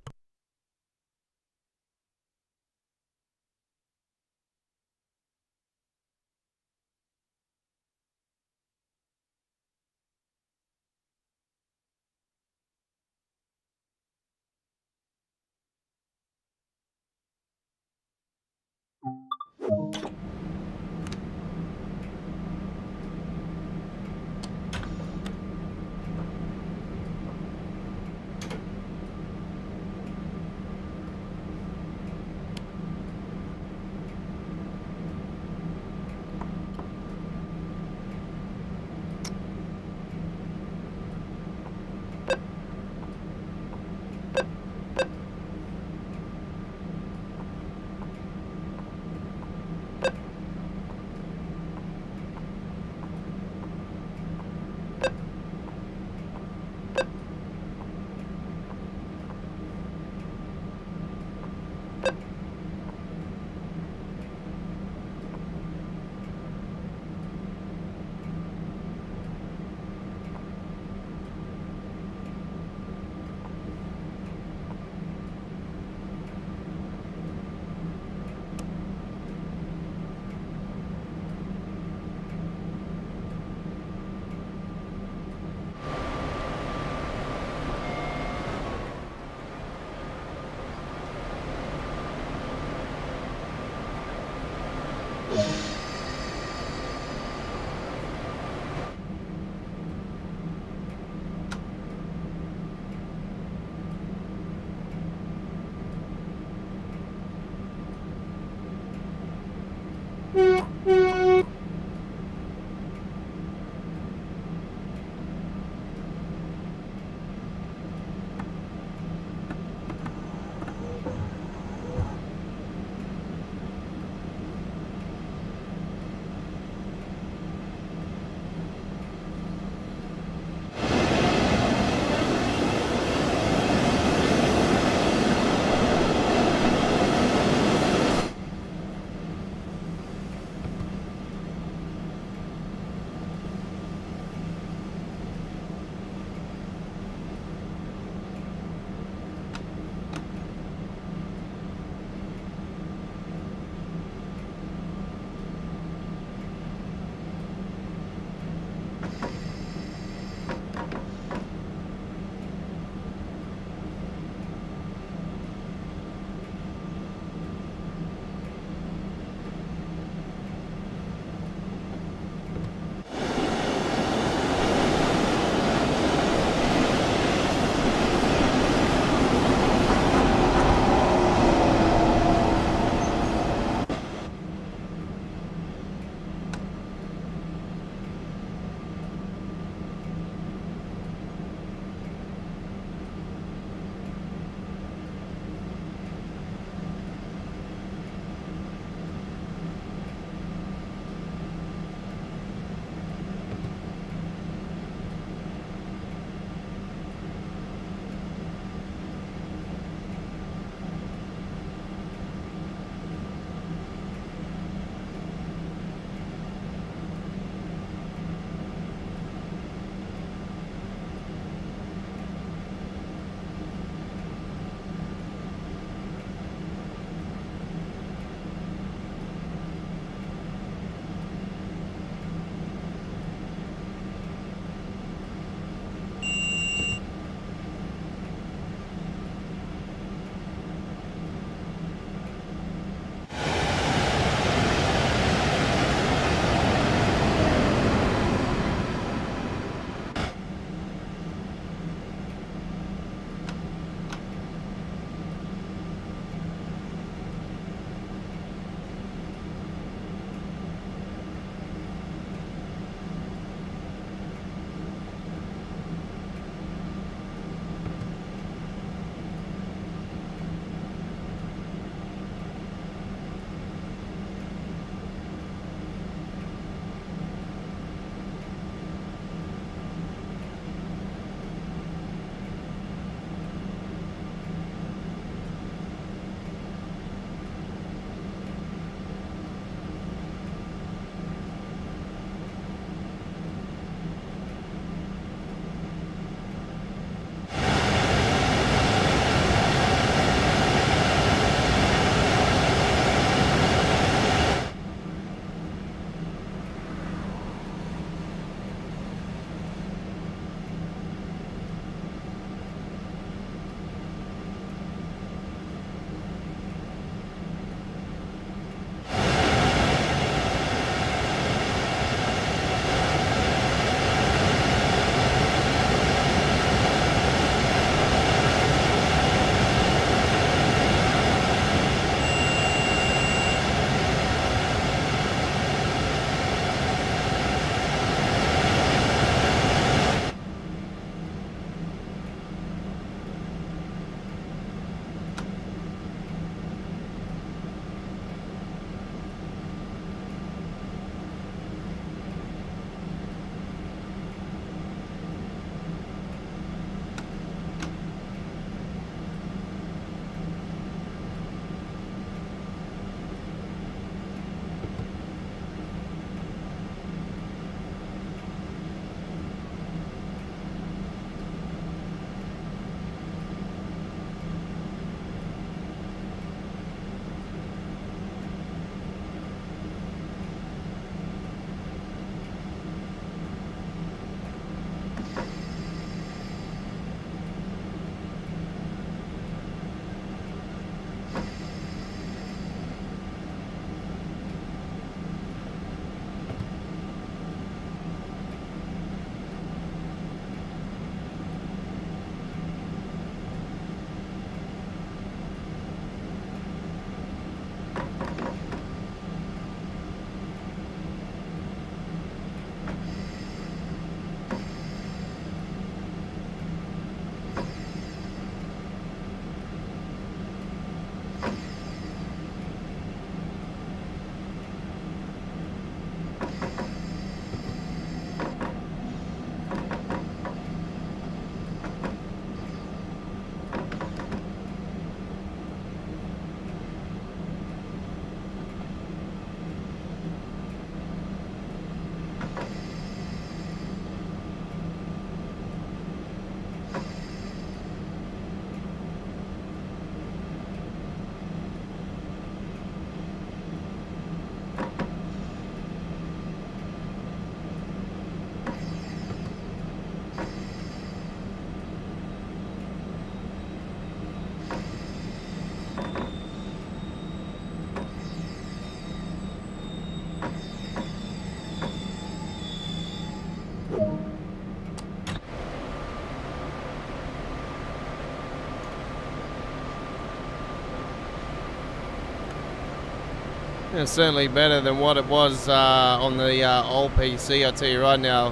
It's certainly better than what it was on the old PC. I'll tell you right now,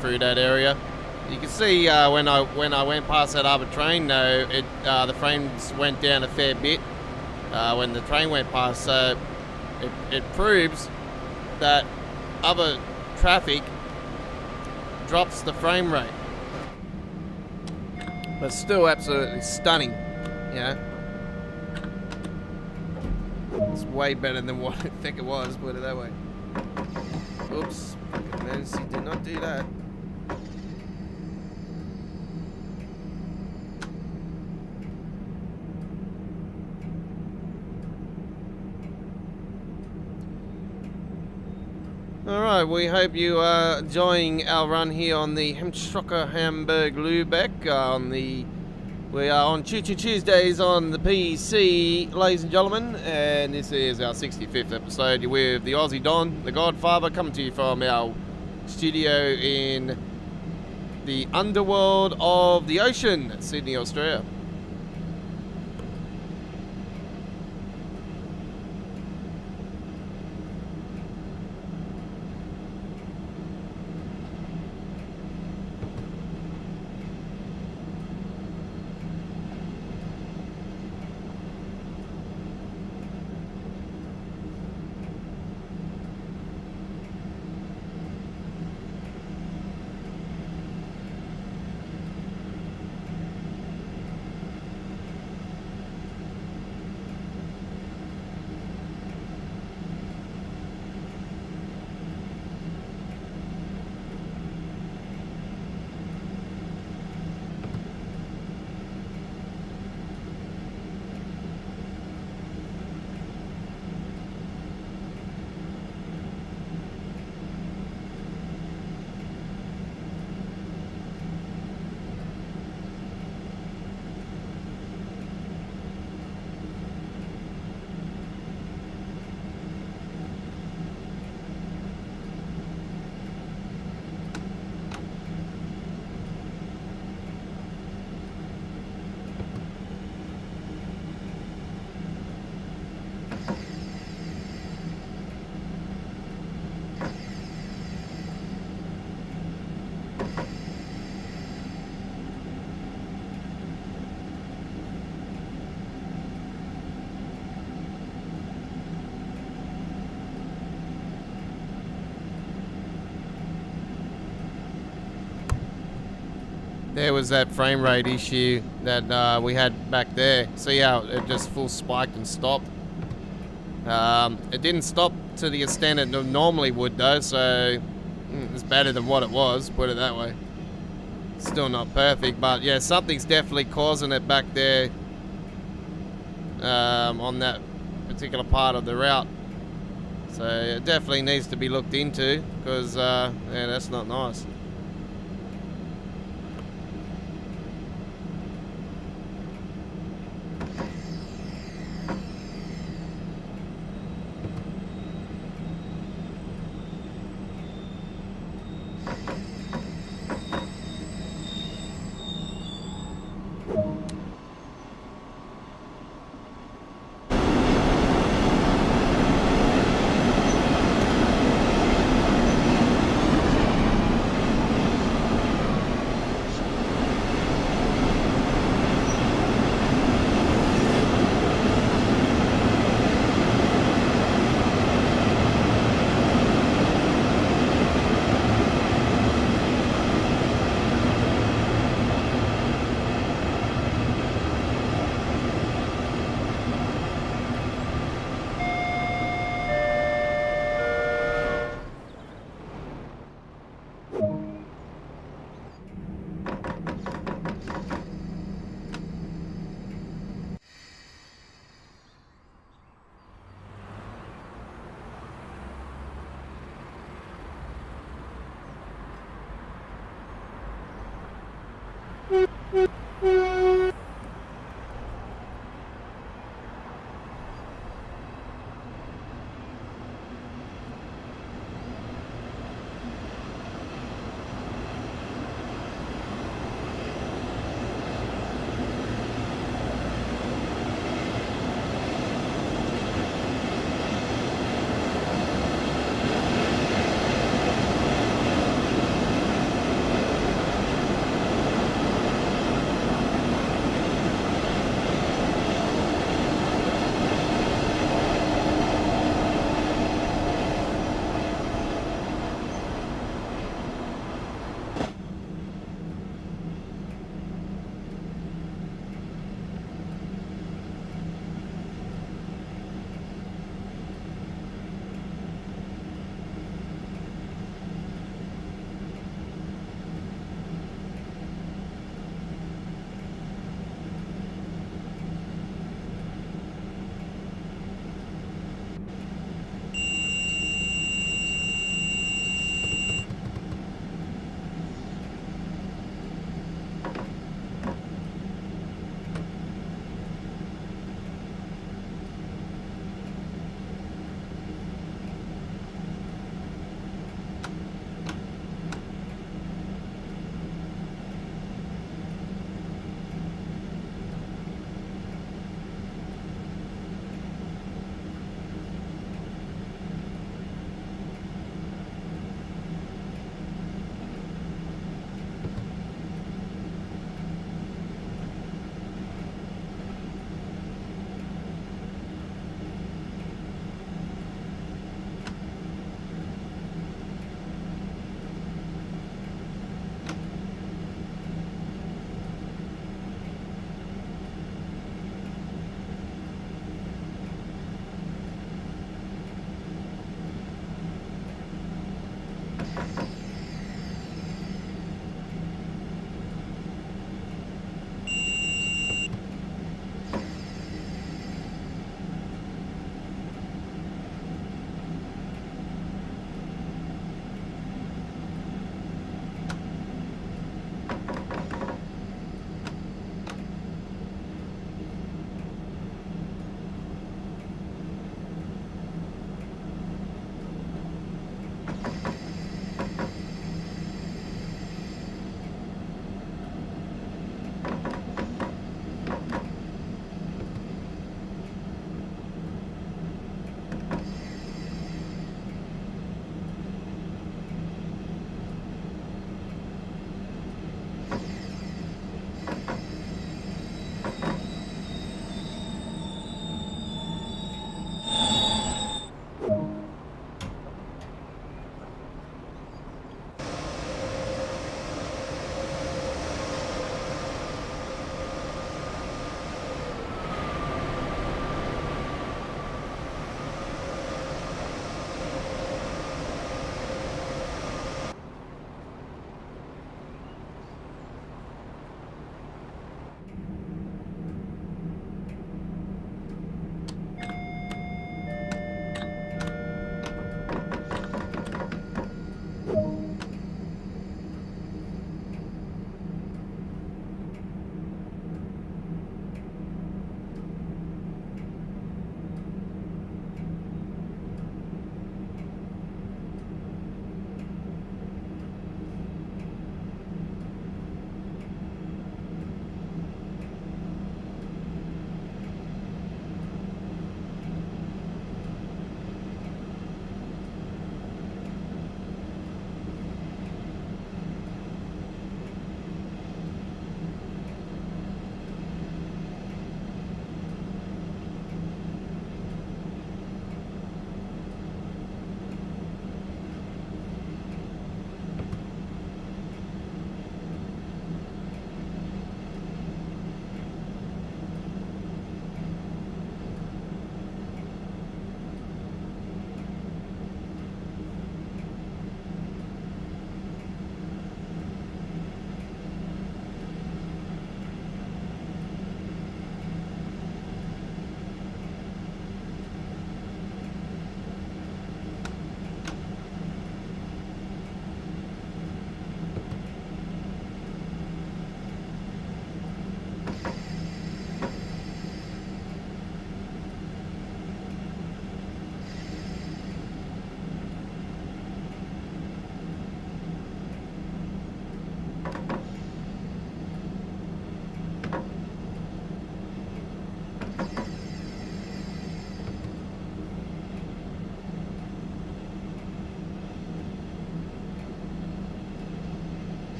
through that area. You can see when I went past that other train, though, the frames went down a fair bit when the train went past. So it proves that other traffic drops the frame rate, but still absolutely stunning. Yeah. It's way better than what I think it was, put it that way. Oops. Emergency, did not do that. Alright, we hope you are enjoying our run here on the Hemstrocker Hamburg Lübeck. We are on Choo Choo Tuesdays on the PC, ladies and gentlemen, and this is our 65th episode with the Aussie Don, the Godfather, coming to you from our studio in the underworld of the ocean, Sydney, Australia. There was that frame rate issue that we had back there. See how it just full spiked and stopped? It didn't stop to the extent it normally would though, so it's better than what it was, put it that way. Still not perfect, but yeah, something's definitely causing it back there on that particular part of the route. So it definitely needs to be looked into, because yeah, that's not nice.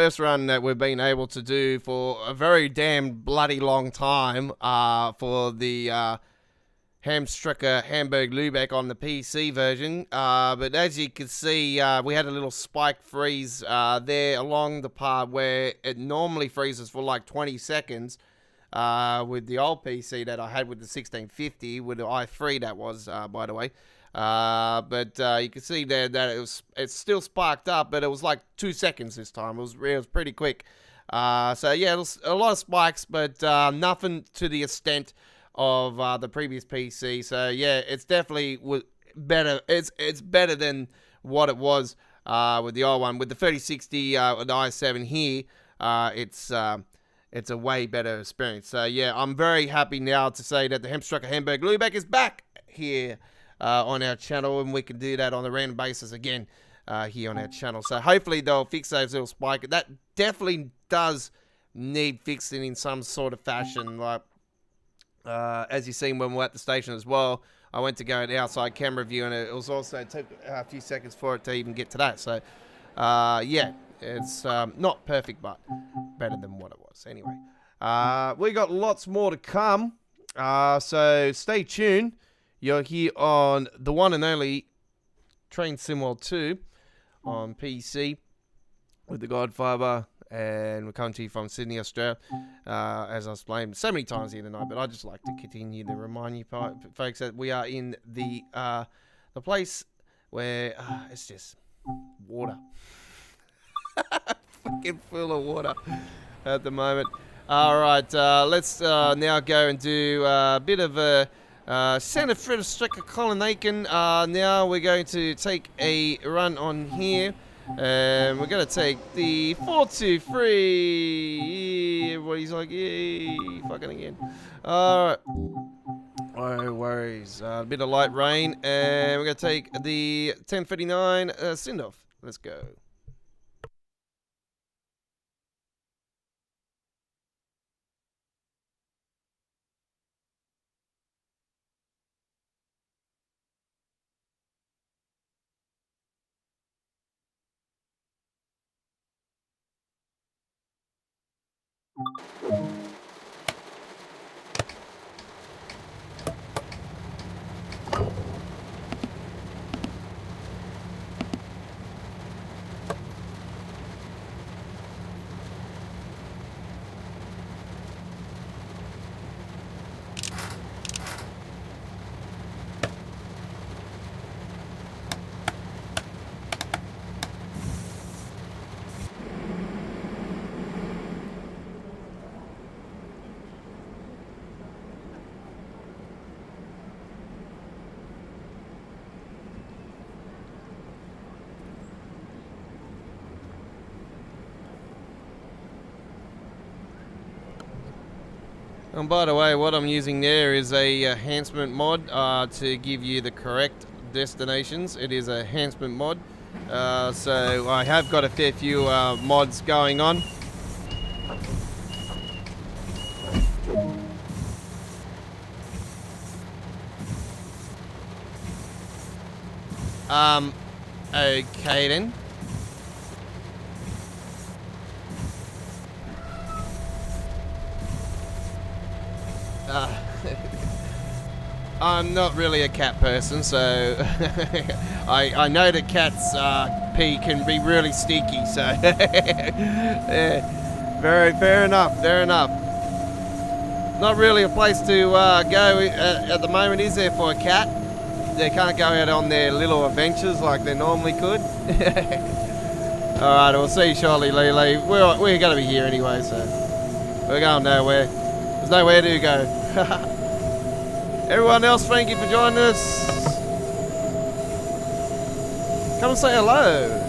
first run that we've been able to do for a very damn bloody long time for the Hamstricker Hamburg Lübeck on the PC version. But as you can see, we had a little spike freeze there along the part where it normally freezes for like 20 seconds with the old PC that I had with the 1650, with the i3 that was, by the way. But you can see there that it's still sparked up, but it was like 2 seconds this time. It was pretty quick. So yeah, it was a lot of spikes, but nothing to the extent of the previous PC. So yeah, it's definitely better. It's better than what it was with the old one. With the 3060 the i7 here, it's a way better experience. So yeah, I'm very happy now to say that the Hamstricker Hamburg Lübeck is back here on our channel, and we can do that on a random basis again here on our channel. So hopefully they'll fix those little spikes. That definitely does need fixing in some sort of fashion. Like as you've seen when we're at the station as well, I went to go an outside camera view, and it was also took a few seconds for it to even get to that. So yeah, it's not perfect, but better than what it was. Anyway, we got lots more to come, so stay tuned. You're here on the one and only Train Sim World 2 on PC with the Godfather, and we're coming to you from Sydney, Australia, as I explained so many times here tonight. But I just like to continue to remind you folks that we are in the place where it's just water, fucking full of water at the moment. All right, let's now go and do a bit of a Santa Friedrichsstrecke Colonnaken. Now we're going to take a run on here. And we're going to take the 423. Everybody's like, yay, fucking again. Alright. No worries. A bit of light rain. And we're going to take the 1059 Sindoff. Let's go. And by the way, what I'm using there is a enhancement mod to give you the correct destinations. It is a enhancement mod. So I have got a fair few mods going on. Okay then. I'm not really a cat person, so I know that cats pee can be really stinky, so yeah, very fair enough, fair enough. Not really a place to go at the moment, is there, for a cat? They can't go out on their little adventures like they normally could. Alright, we'll see you shortly, Lele. We're going to be here anyway, so we're going nowhere. There's nowhere to go. Everyone else, thank you for joining us. Come and say hello.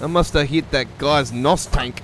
I must have hit that guy's NOS tank.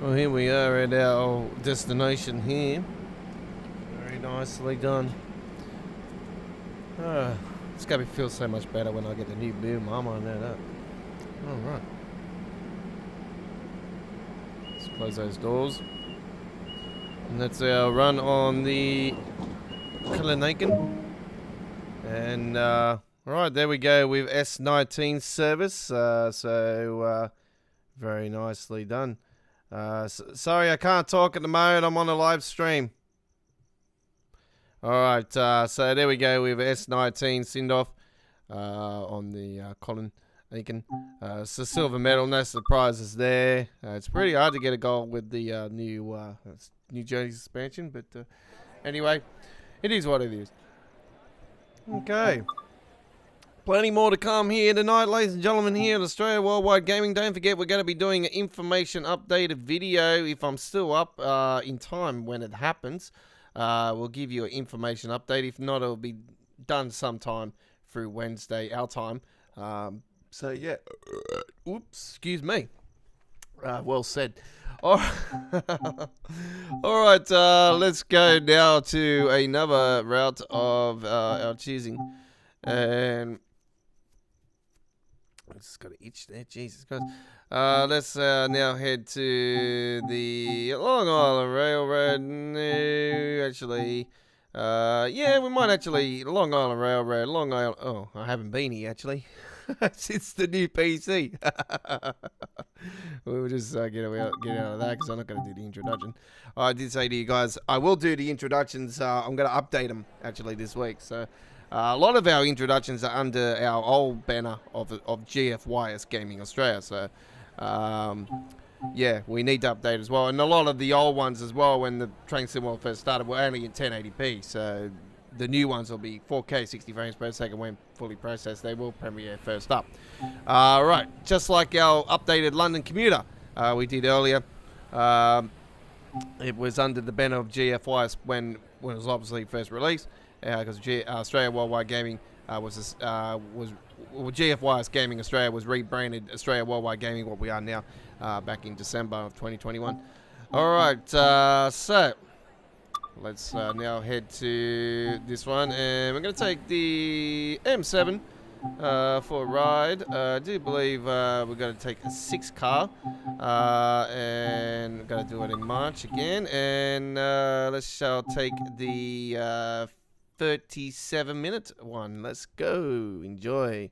Well, here we are at our destination here. Very nicely done. It's gonna feel so much better when I get the new boom. I know that. Alright. Let's close those doors. And that's our run on the Cullinan. And alright, there we go with S19 service. Very nicely done. Sorry, I can't talk at the moment. I'm on a live stream. Alright, so there we go with S19 Sindoff on the Colin Aiken. So silver medal, no surprises there. It's pretty hard to get a goal with the New Jersey suspension, but anyway, it is what it is. Okay. Plenty more to come here tonight, ladies and gentlemen, here at Australia Worldwide Gaming. Don't forget, we're going to be doing an information updated video if I'm still up in time when it happens. We'll give you an information update. If not, it'll be done sometime through Wednesday, our time. So, yeah. Oops, excuse me. Well said. All right, let's go now to another route of our choosing. And I just got an itch there, Jesus Christ. Let's now head to the Long Island Railroad. No, actually, yeah, we might actually Long Island Railroad. Long Island. Oh, I haven't been here actually since the new PC. We'll just get out of that because I'm not going to do the introduction. I did say to you guys, I will do the introductions. I'm going to update them actually this week. So. A lot of our introductions are under our old banner of GFYS Gaming Australia, so yeah, we need to update as well. And a lot of the old ones as well, when the Train Sim World first started, were only in 1080p, so the new ones will be 4K 60 frames per second when fully processed. They will premiere first up. Right, just like our updated London commuter we did earlier. It was under the banner of GFY when it was obviously first released, because Australia Worldwide Gaming GFY's Gaming Australia was rebranded Australia Worldwide Gaming, what we are now, back in December of 2021. All right, so let's now head to this one, and we're going to take the M7 for a ride. I do believe we're going to take a 6 car, and we're going to do it in March again, and let's take the 37-minute one. Let's go. Enjoy.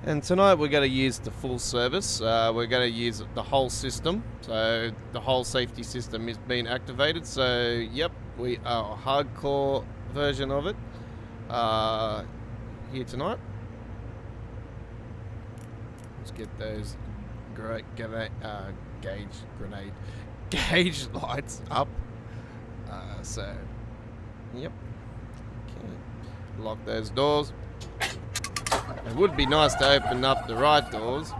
And tonight we're going to use the full service. We're going to use the whole system. So the whole safety system is being activated. So yep, we are a hardcore version of it here tonight. Let's get those gauge lights up. So yep. Okay. Lock those doors. It would be nice to open up the right doors.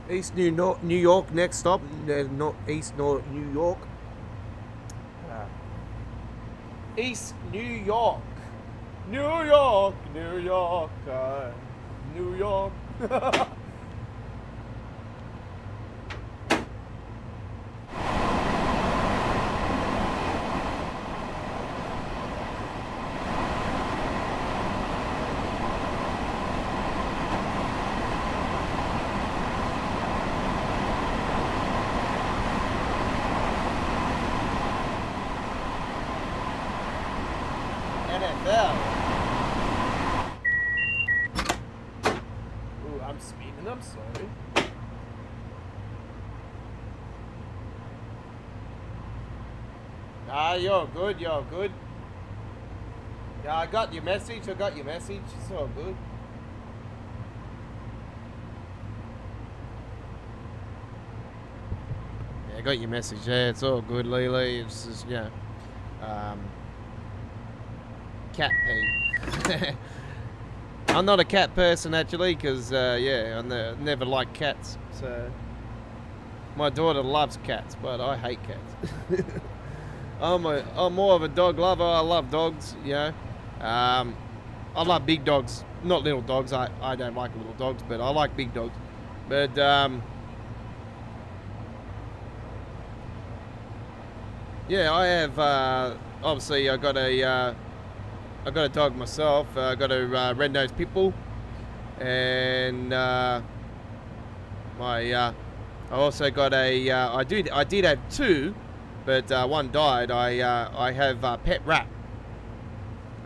East New York, next stop. Not East New York. East New York. New York, New York, New York. NFL. Ooh, I'm speeding. I'm sorry. Ah, you're good. You're good. Yeah, I got your message. It's all good. Yeah, I got your message. Yeah, it's all good, Lily. It's just, yeah. Cat pee. I'm not a cat person actually, because yeah, I never liked cats. So my daughter loves cats, but I hate cats. I'm more of a dog lover. I love dogs. You know, I love big dogs, not little dogs. I don't like little dogs, but I like big dogs. But yeah, I have obviously I got a dog myself. I got a red-nosed pit bull, and I also got a. I did have two, but one died. I have a pet rat.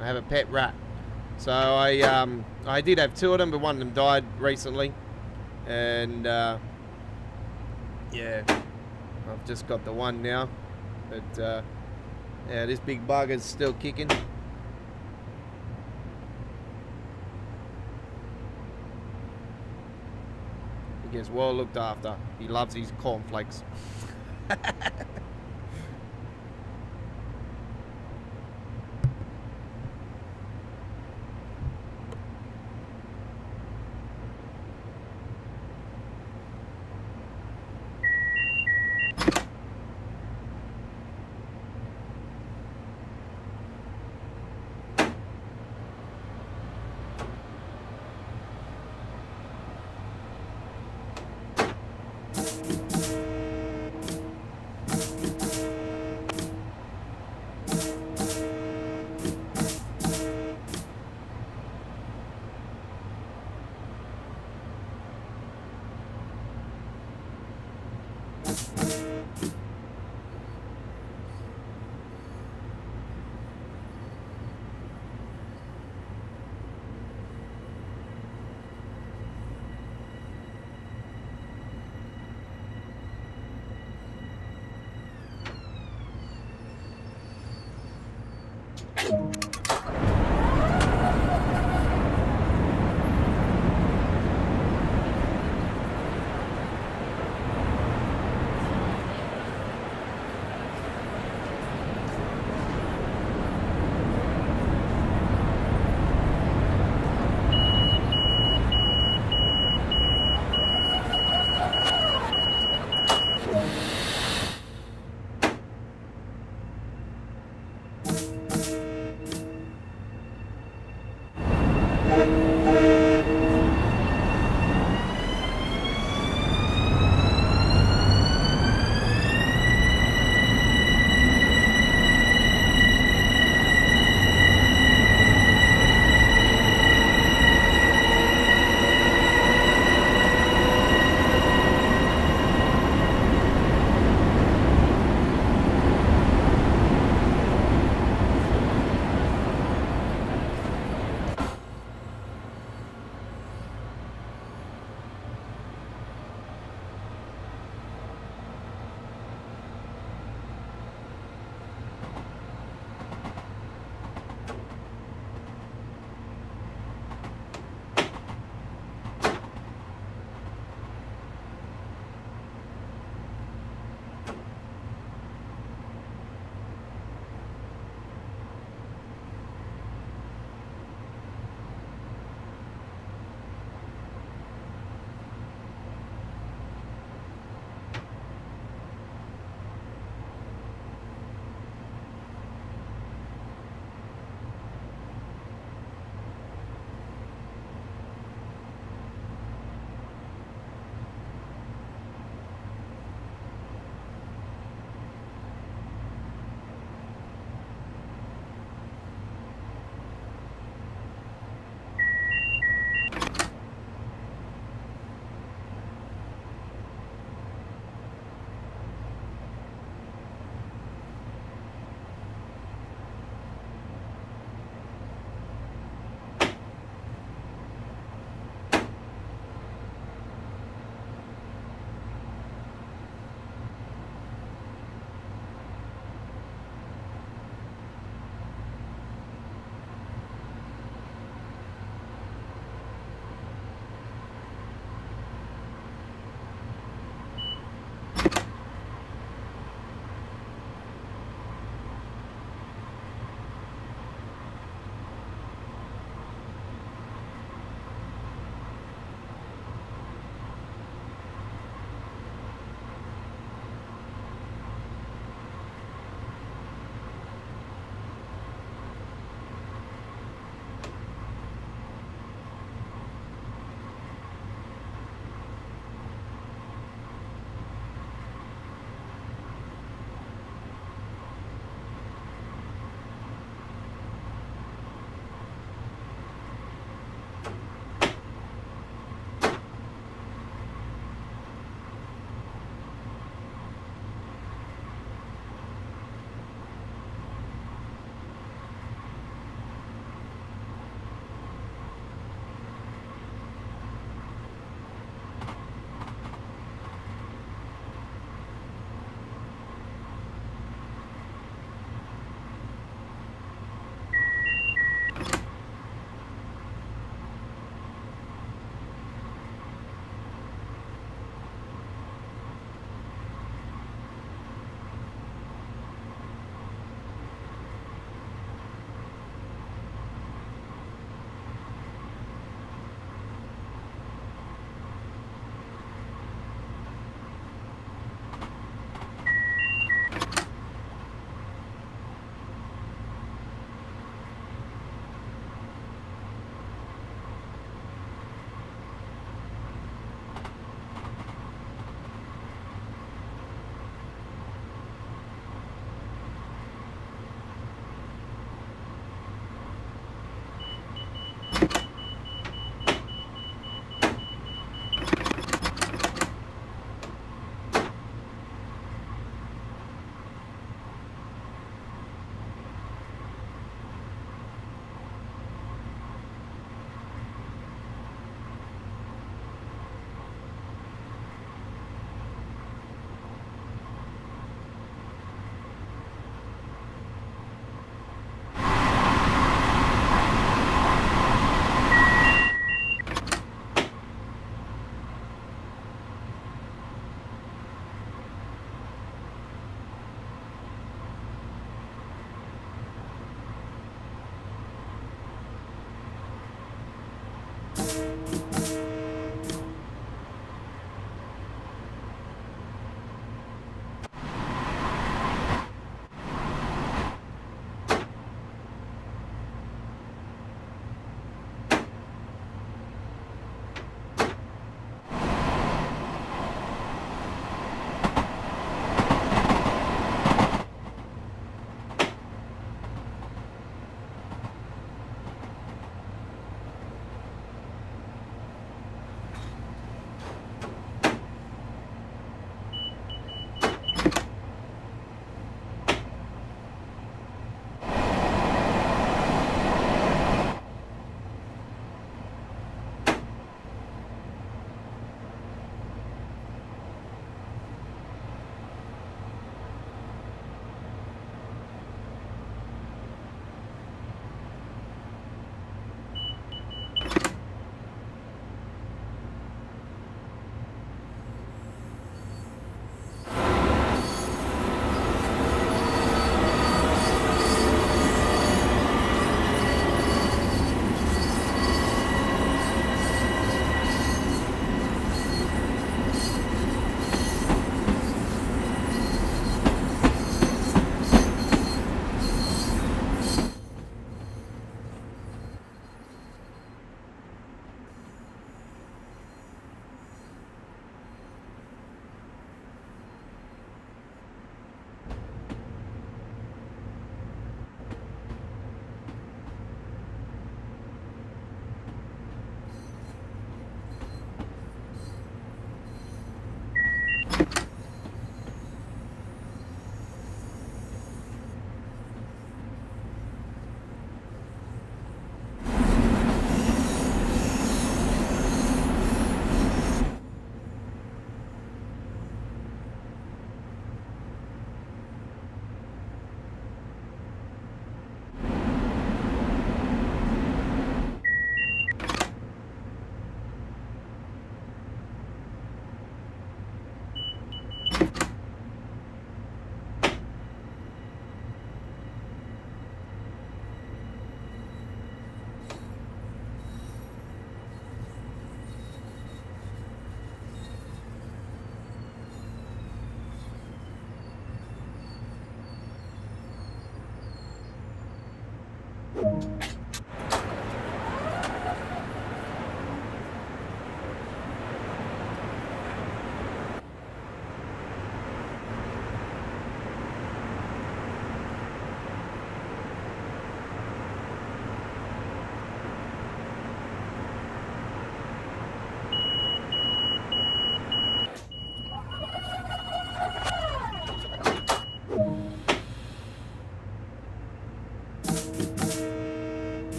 I have a pet rat. So I did have two of them, but one of them died recently, and yeah, I've just got the one now. But yeah, this big bugger's still kicking. He gets well looked after. He loves his cornflakes.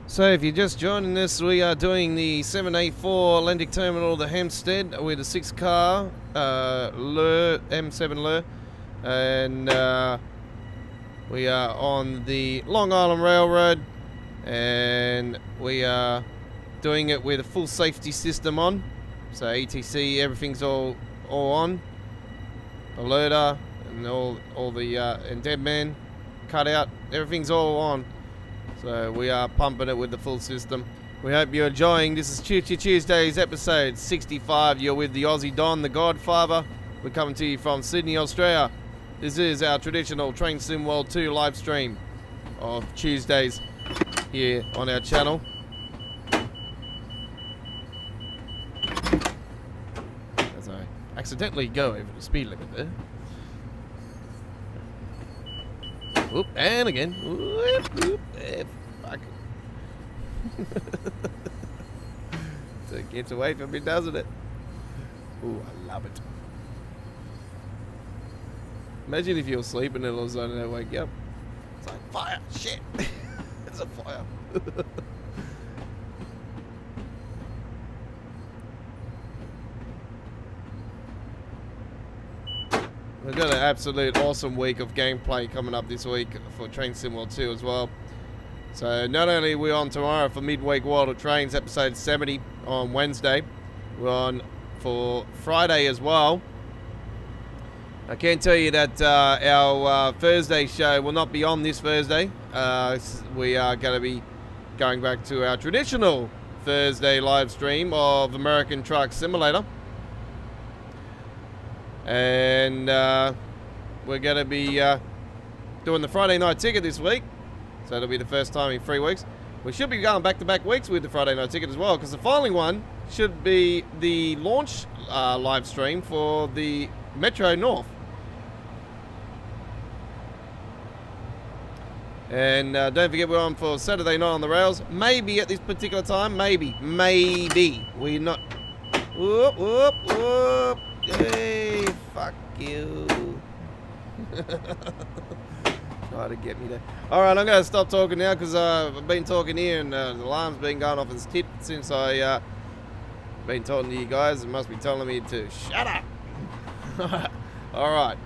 So if you're just joining us, we are doing the 784 Atlantic Terminal to Hempstead with a 6-car M7 Lure, and we are on the Long Island Railroad, and we are doing it with a full safety system on. So ETC, everything's all on. Alerter and all the and Deadman cutout, everything's all on. So we are pumping it with the full system. We hope you're enjoying. This is Choo Choo Tuesdays, episode 65. You're with the Aussie Don, the Godfather. We're coming to you from Sydney, Australia. This is our traditional Train Sim World 2 live stream of Tuesdays here on our channel. As I accidentally go over the speed limit there. Whoop, and again. Whoop, whoop, fuck. So it gets away from me, doesn't it? Ooh, I love it. Imagine if you're sleeping and all of a sudden they wake you up. It's like, fire! Shit! It's a fire. We've got an absolute awesome week of gameplay coming up this week for Train Sim World 2 as well. So not only are we on tomorrow for Midweek World of Trains episode 70 on Wednesday, we're on for Friday as well. I can tell you that our Thursday show will not be on this Thursday. We are going to be going back to our traditional Thursday live stream of American Truck Simulator. And we're going to be doing the Friday night ticket this week. So it'll be the first time in 3 weeks. We should be going back-to-back weeks with the Friday night ticket as well, because the following one should be the launch live stream for the Metro North. And don't forget we're on for Saturday night on the rails. Maybe at this particular time. Maybe. We're not... Whoop, whoop, whoop. Hey, fuck you. Try to get me there. Alright, I'm going to stop talking now because I've been talking here and the alarm's been going off its tip since I been talking to you guys. It must be telling me to shut up. Alright.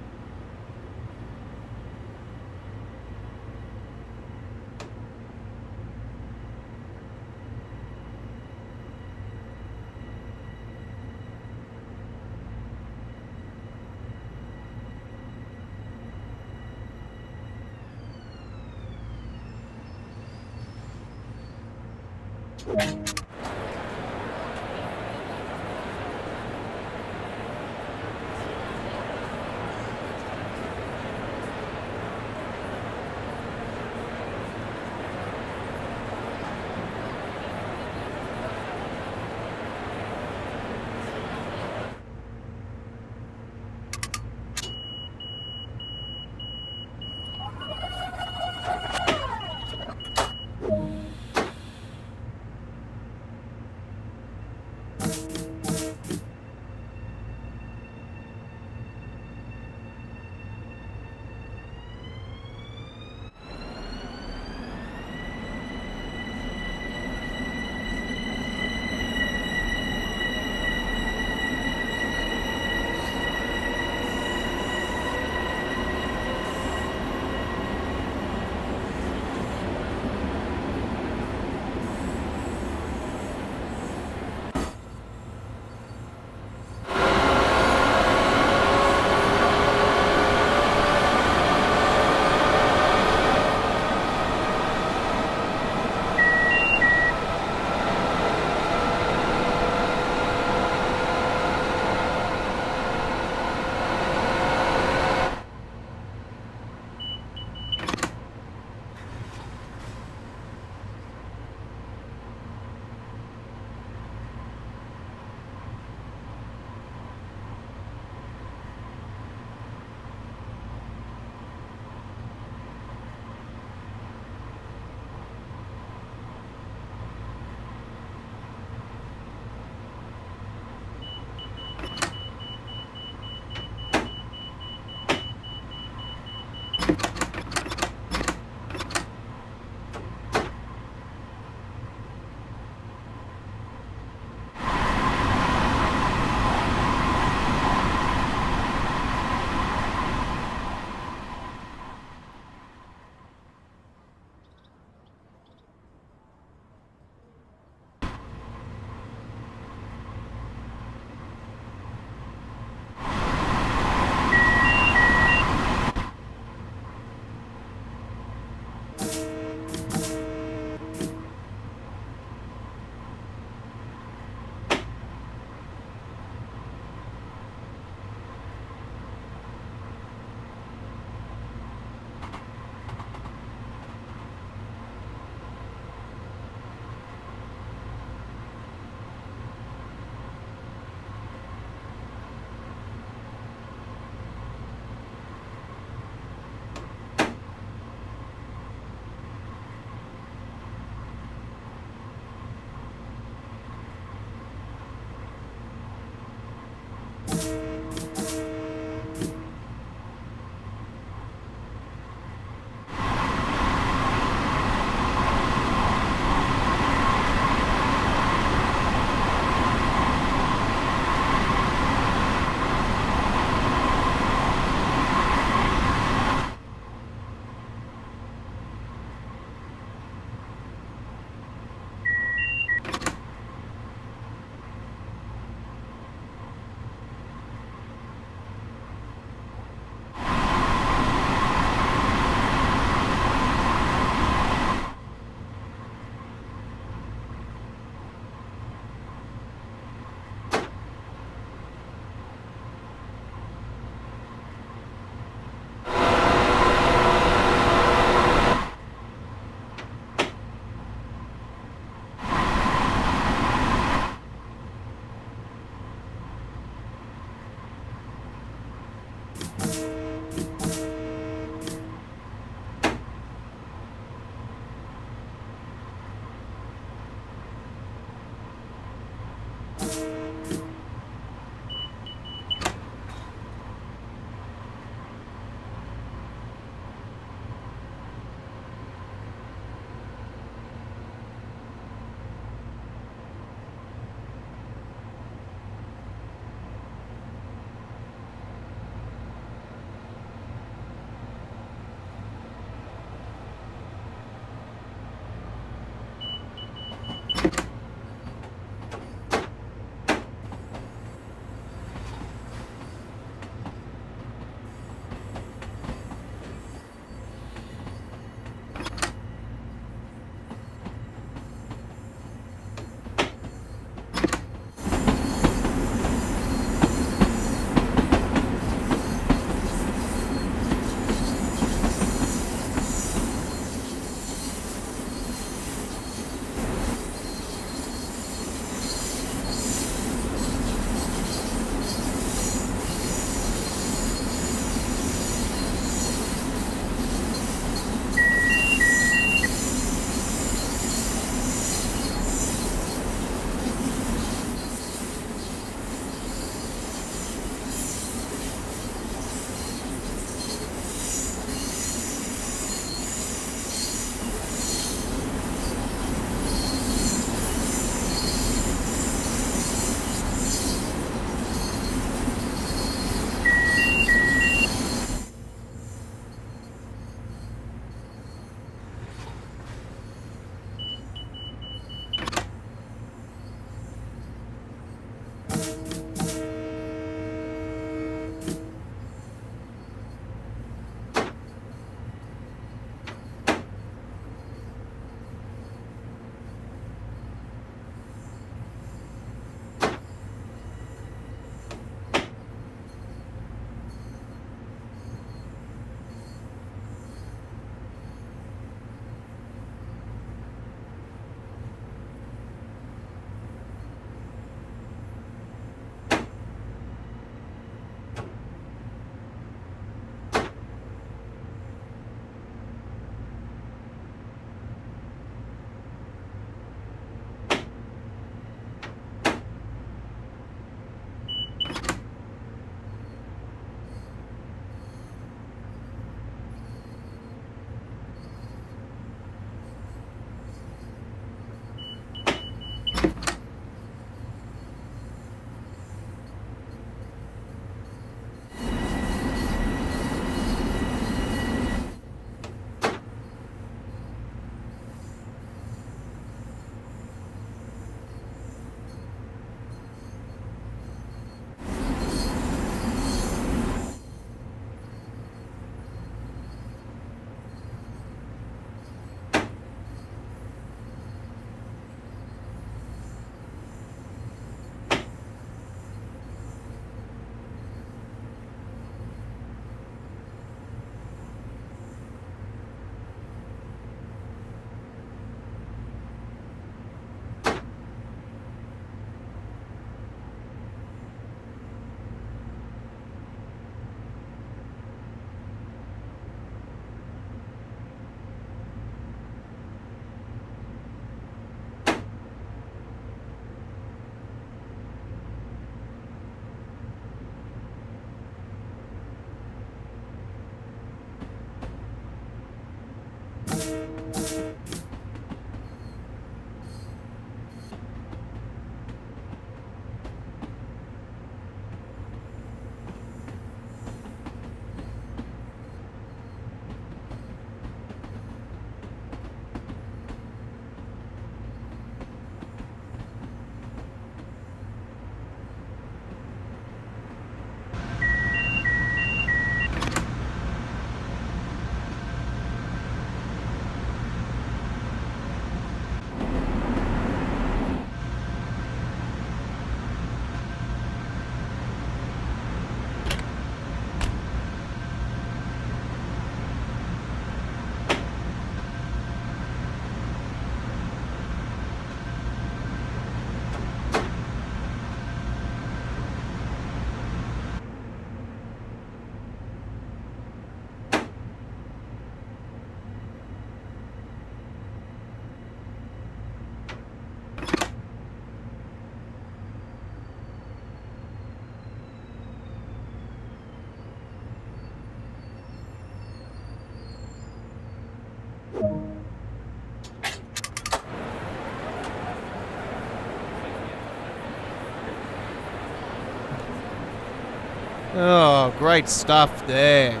Oh, great stuff there.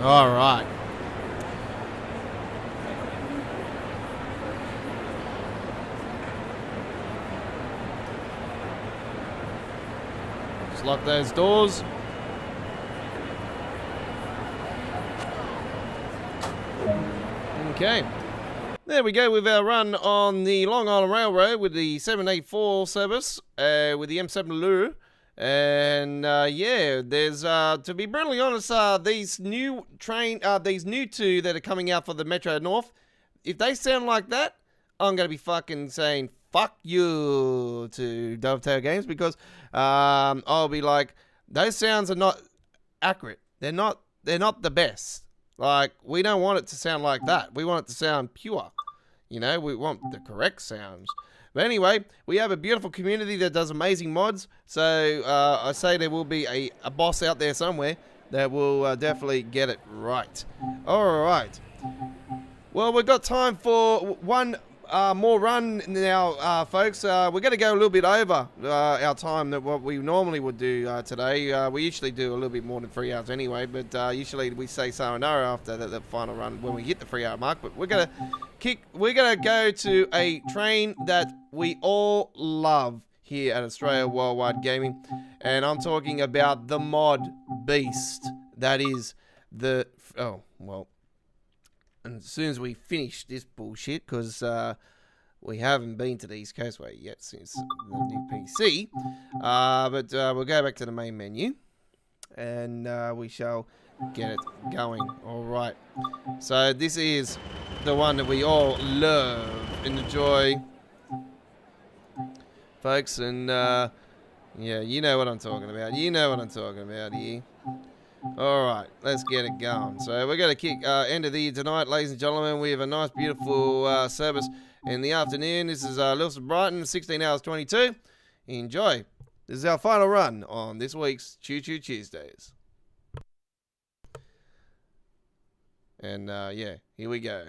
All right. Just lock those doors. Okay. There we go with our run on the Long Island Railroad with the 784 service with the M7 Lure. And yeah, there's to be brutally honest, these new two that are coming out for the Metro North, if they sound like that, I'm gonna be fucking saying fuck you to Dovetail Games, because I'll be like, those sounds are not accurate. They're not the best. Like, we don't want it to sound like that. We want it to sound pure. You know, we want the correct sounds. But anyway, we have a beautiful community that does amazing mods. So I say there will be a boss out there somewhere that will definitely get it right. All right. Well, we've got time for one more run now, folks. We're going to go a little bit over our time that what we normally would do today. We usually do a little bit more than 3 hours anyway, but usually we say sayonara after the final run when we hit the 3 hour mark. But we're gonna go to a train that we all love here at Australia Worldwide Gaming, and I'm talking about the mod beast. That is the and as soon as we finish this bullshit, because we haven't been to the East Coastway yet since the new PC, but we'll go back to the main menu, and we shall get it going. All right. So this is the one that we all love and enjoy, folks, and yeah, you know what I'm talking about. You know what I'm talking about here. Alright, let's get it going. So we're going to kick end of the year tonight, ladies and gentlemen. We have a nice, beautiful service in the afternoon. This is Lewis and Brighton, 16 hours 22. Enjoy. This is our final run on this week's Choo Choo Tuesdays. And yeah, here we go.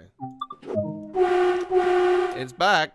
It's back.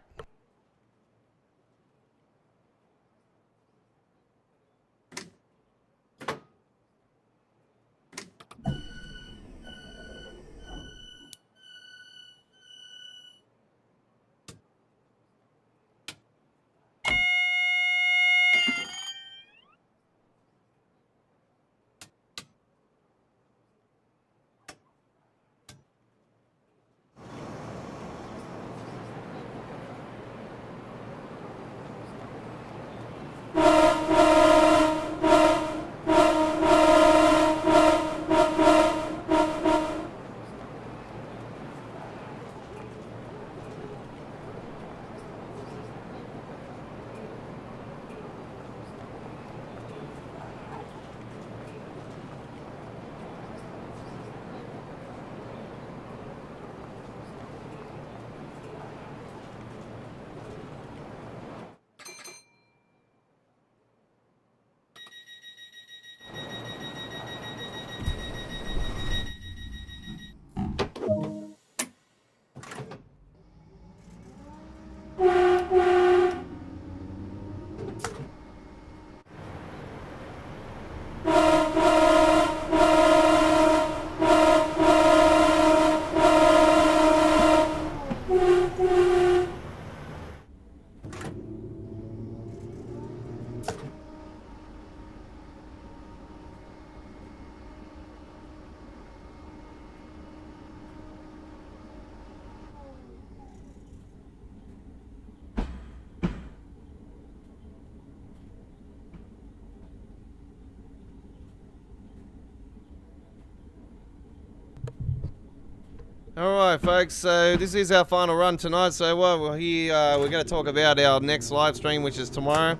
Alright folks, so this is our final run tonight. So we're here, we're going to talk about our next live stream, which is tomorrow.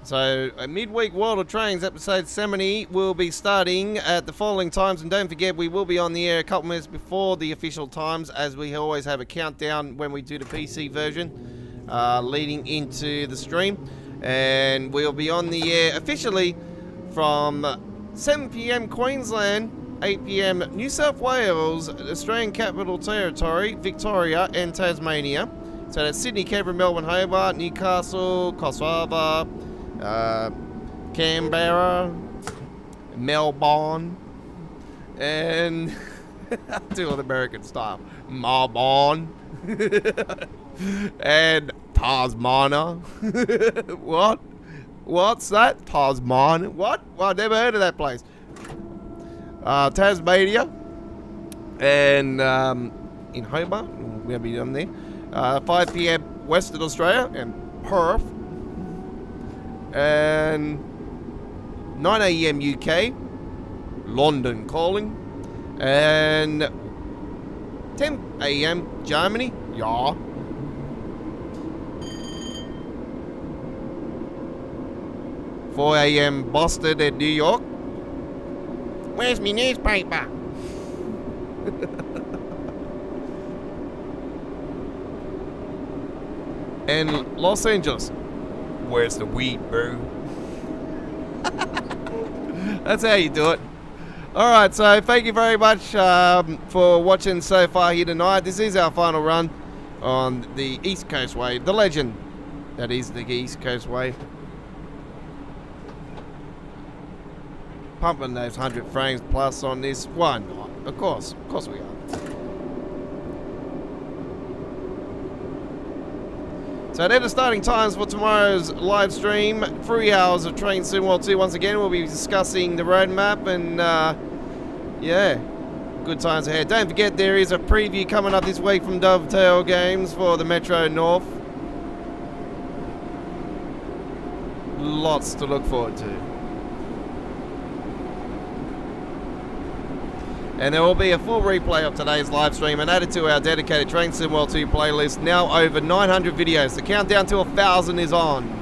So a midweek World of Trains episode 70 will be starting at the following times, and don't forget we will be on the air a couple minutes before the official times, as we always have a countdown when we do the PC version leading into the stream, and we'll be on the air officially from 7 PM Queensland, 8 PM New South Wales, Australian Capital Territory, Victoria and Tasmania. So that's Sydney, Canberra, Melbourne, Hobart, Newcastle, Kosovo, Canberra, Melbourne, and I'll do it American style. Melbourne, and Tasmania. What? What's that? Tasmania? What? Well, I've never heard of that place. Tasmania, and in Hobart, we'll be down there. 5 p.m. Western Australia, and Perth, and 9 a.m. UK, London calling, and 10 a.m. Germany, yeah. Four a.m. Boston and New York. Where's me newspaper? And Los Angeles. Where's the weed, bro? That's how you do it. Alright, so thank you very much for watching so far here tonight. This is our final run on the East Coast Way. The legend that is the East Coast Way. Pumping those 100 frames plus on this. Why not? Of course we are. So they're the starting times for tomorrow's live stream. 3 hours of Train Sim World 2. Once again, we'll be discussing the roadmap and yeah, good times ahead. Don't forget there is a preview coming up this week from Dovetail Games for the Metro North. Lots to look forward to. And there will be a full replay of today's live stream and added to our dedicated Train Sim World 2 playlist. Now over 900 videos. The countdown to 1,000 is on.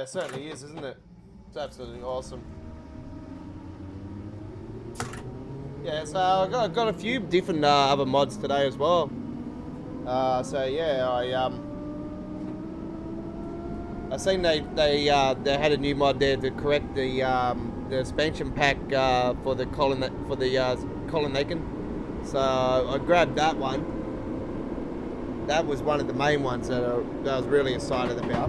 Yeah, it certainly is, isn't it? It's absolutely awesome. Yeah, so I got a few different other mods today as well. So yeah, I seen they had a new mod there to correct the expansion pack for the Colin Aiken. So I grabbed that one. That was one of the main ones that I was really excited about.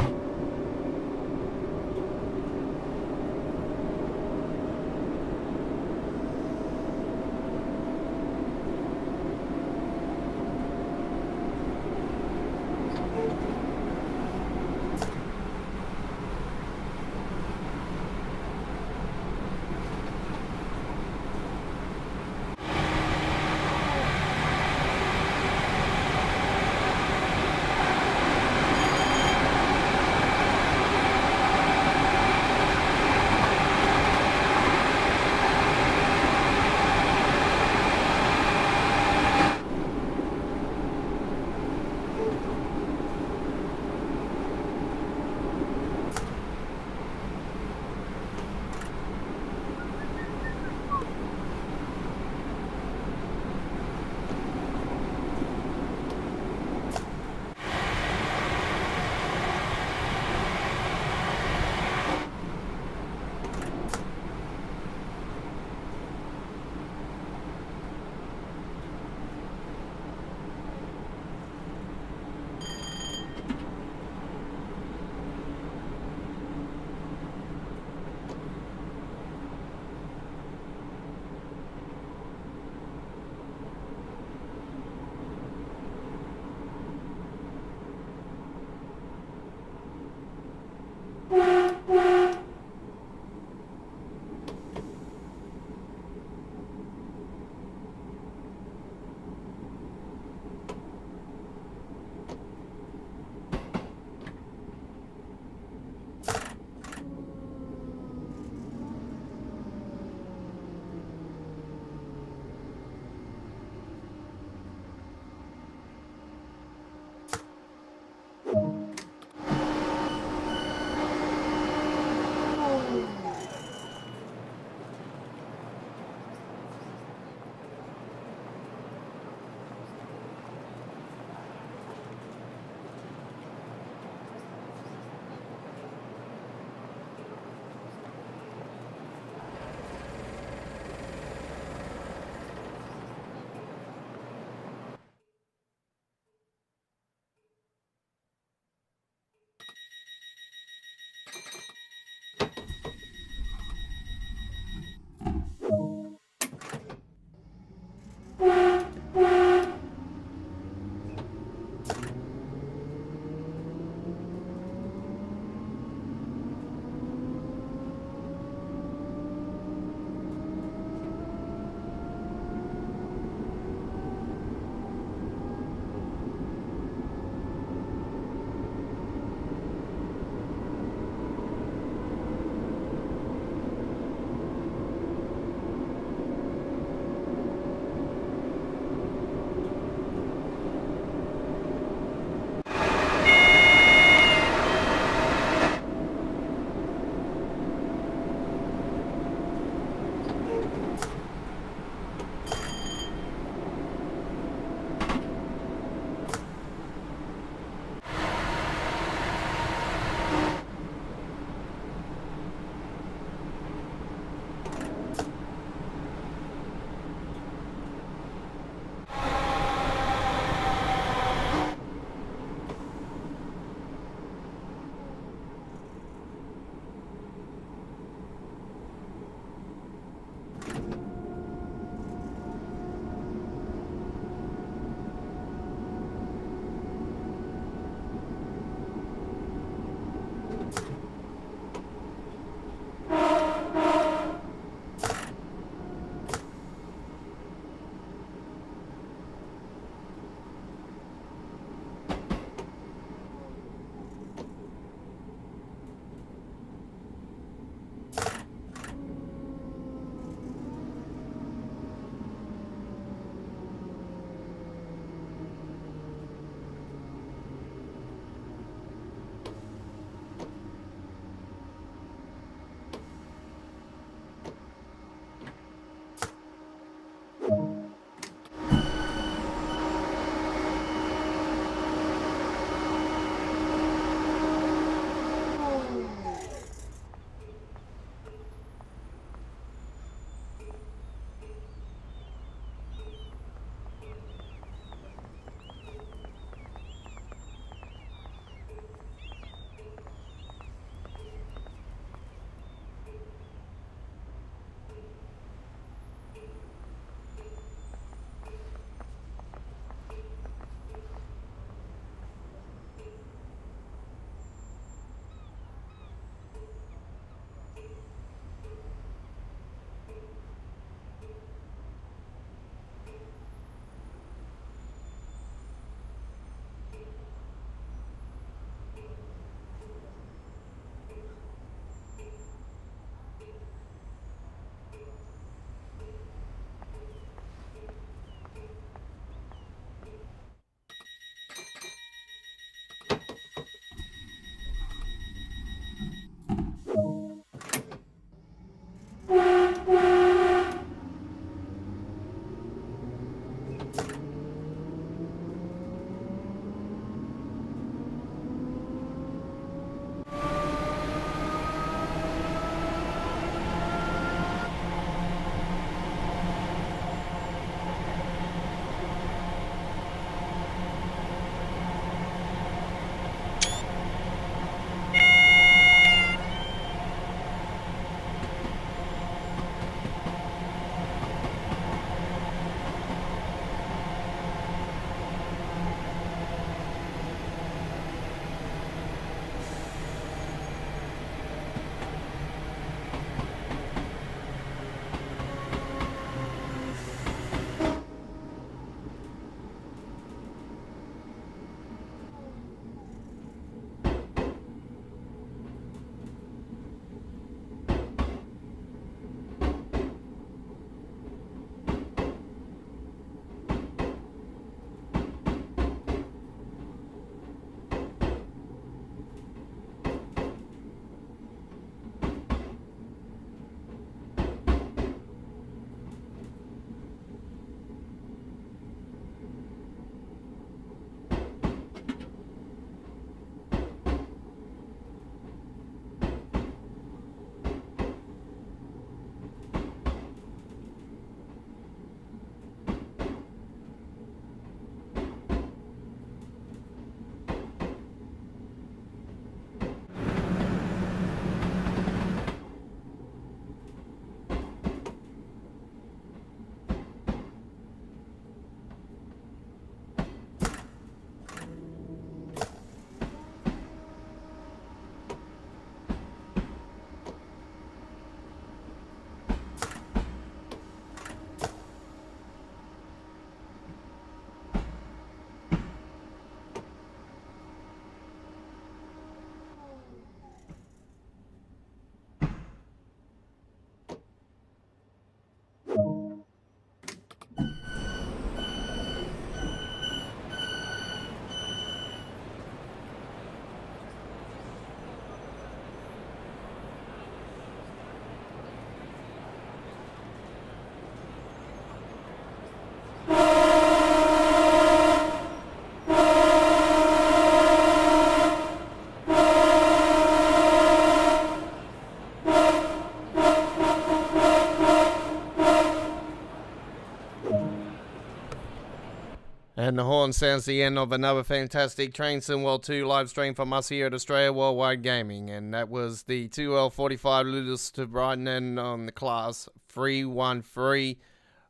And the horn sounds the end of another fantastic Train Sim World 2 live stream from us here at Australia Worldwide Gaming. And that was the 2L45 Ludus to Brighton on the class 313.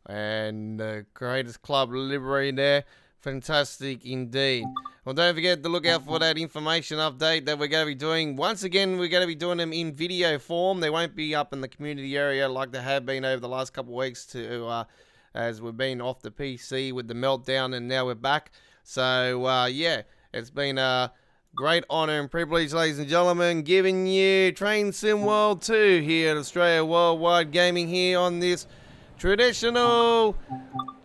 And the greatest club livery there. Fantastic indeed. Well, don't forget to look out for that information update that we're going to be doing. Once again, we're going to be doing them in video form. They won't be up in the community area like they have been over the last couple of weeks as we've been off the PC with the meltdown, and now we're back. So, yeah, it's been a great honour and privilege, ladies and gentlemen, giving you Train Sim World 2 here at Australia Worldwide Gaming here on this traditional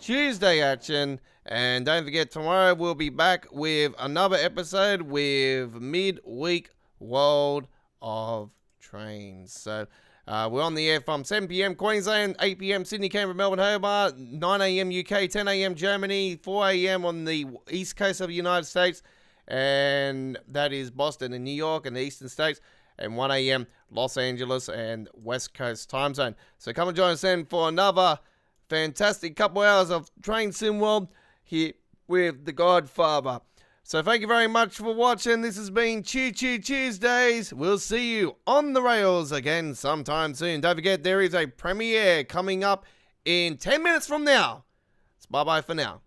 Tuesday action. And don't forget, tomorrow we'll be back with another episode with Midweek World of Trains. So, we're on the air from 7 p.m. Queensland, 8 p.m. Sydney, Canberra, Melbourne, Hobart, 9 a.m. UK, 10 a.m. Germany, 4 a.m. on the east coast of the United States, and that is Boston and New York and the eastern states, and 1 a.m. Los Angeles and West Coast time zone. So come and join us then for another fantastic couple hours of Train Sim World here with the Godfather. So thank you very much for watching. This has been Choo Choo Tuesdays. We'll see you on the rails again sometime soon. Don't forget, there is a premiere coming up in 10 minutes from now. It's bye-bye for now.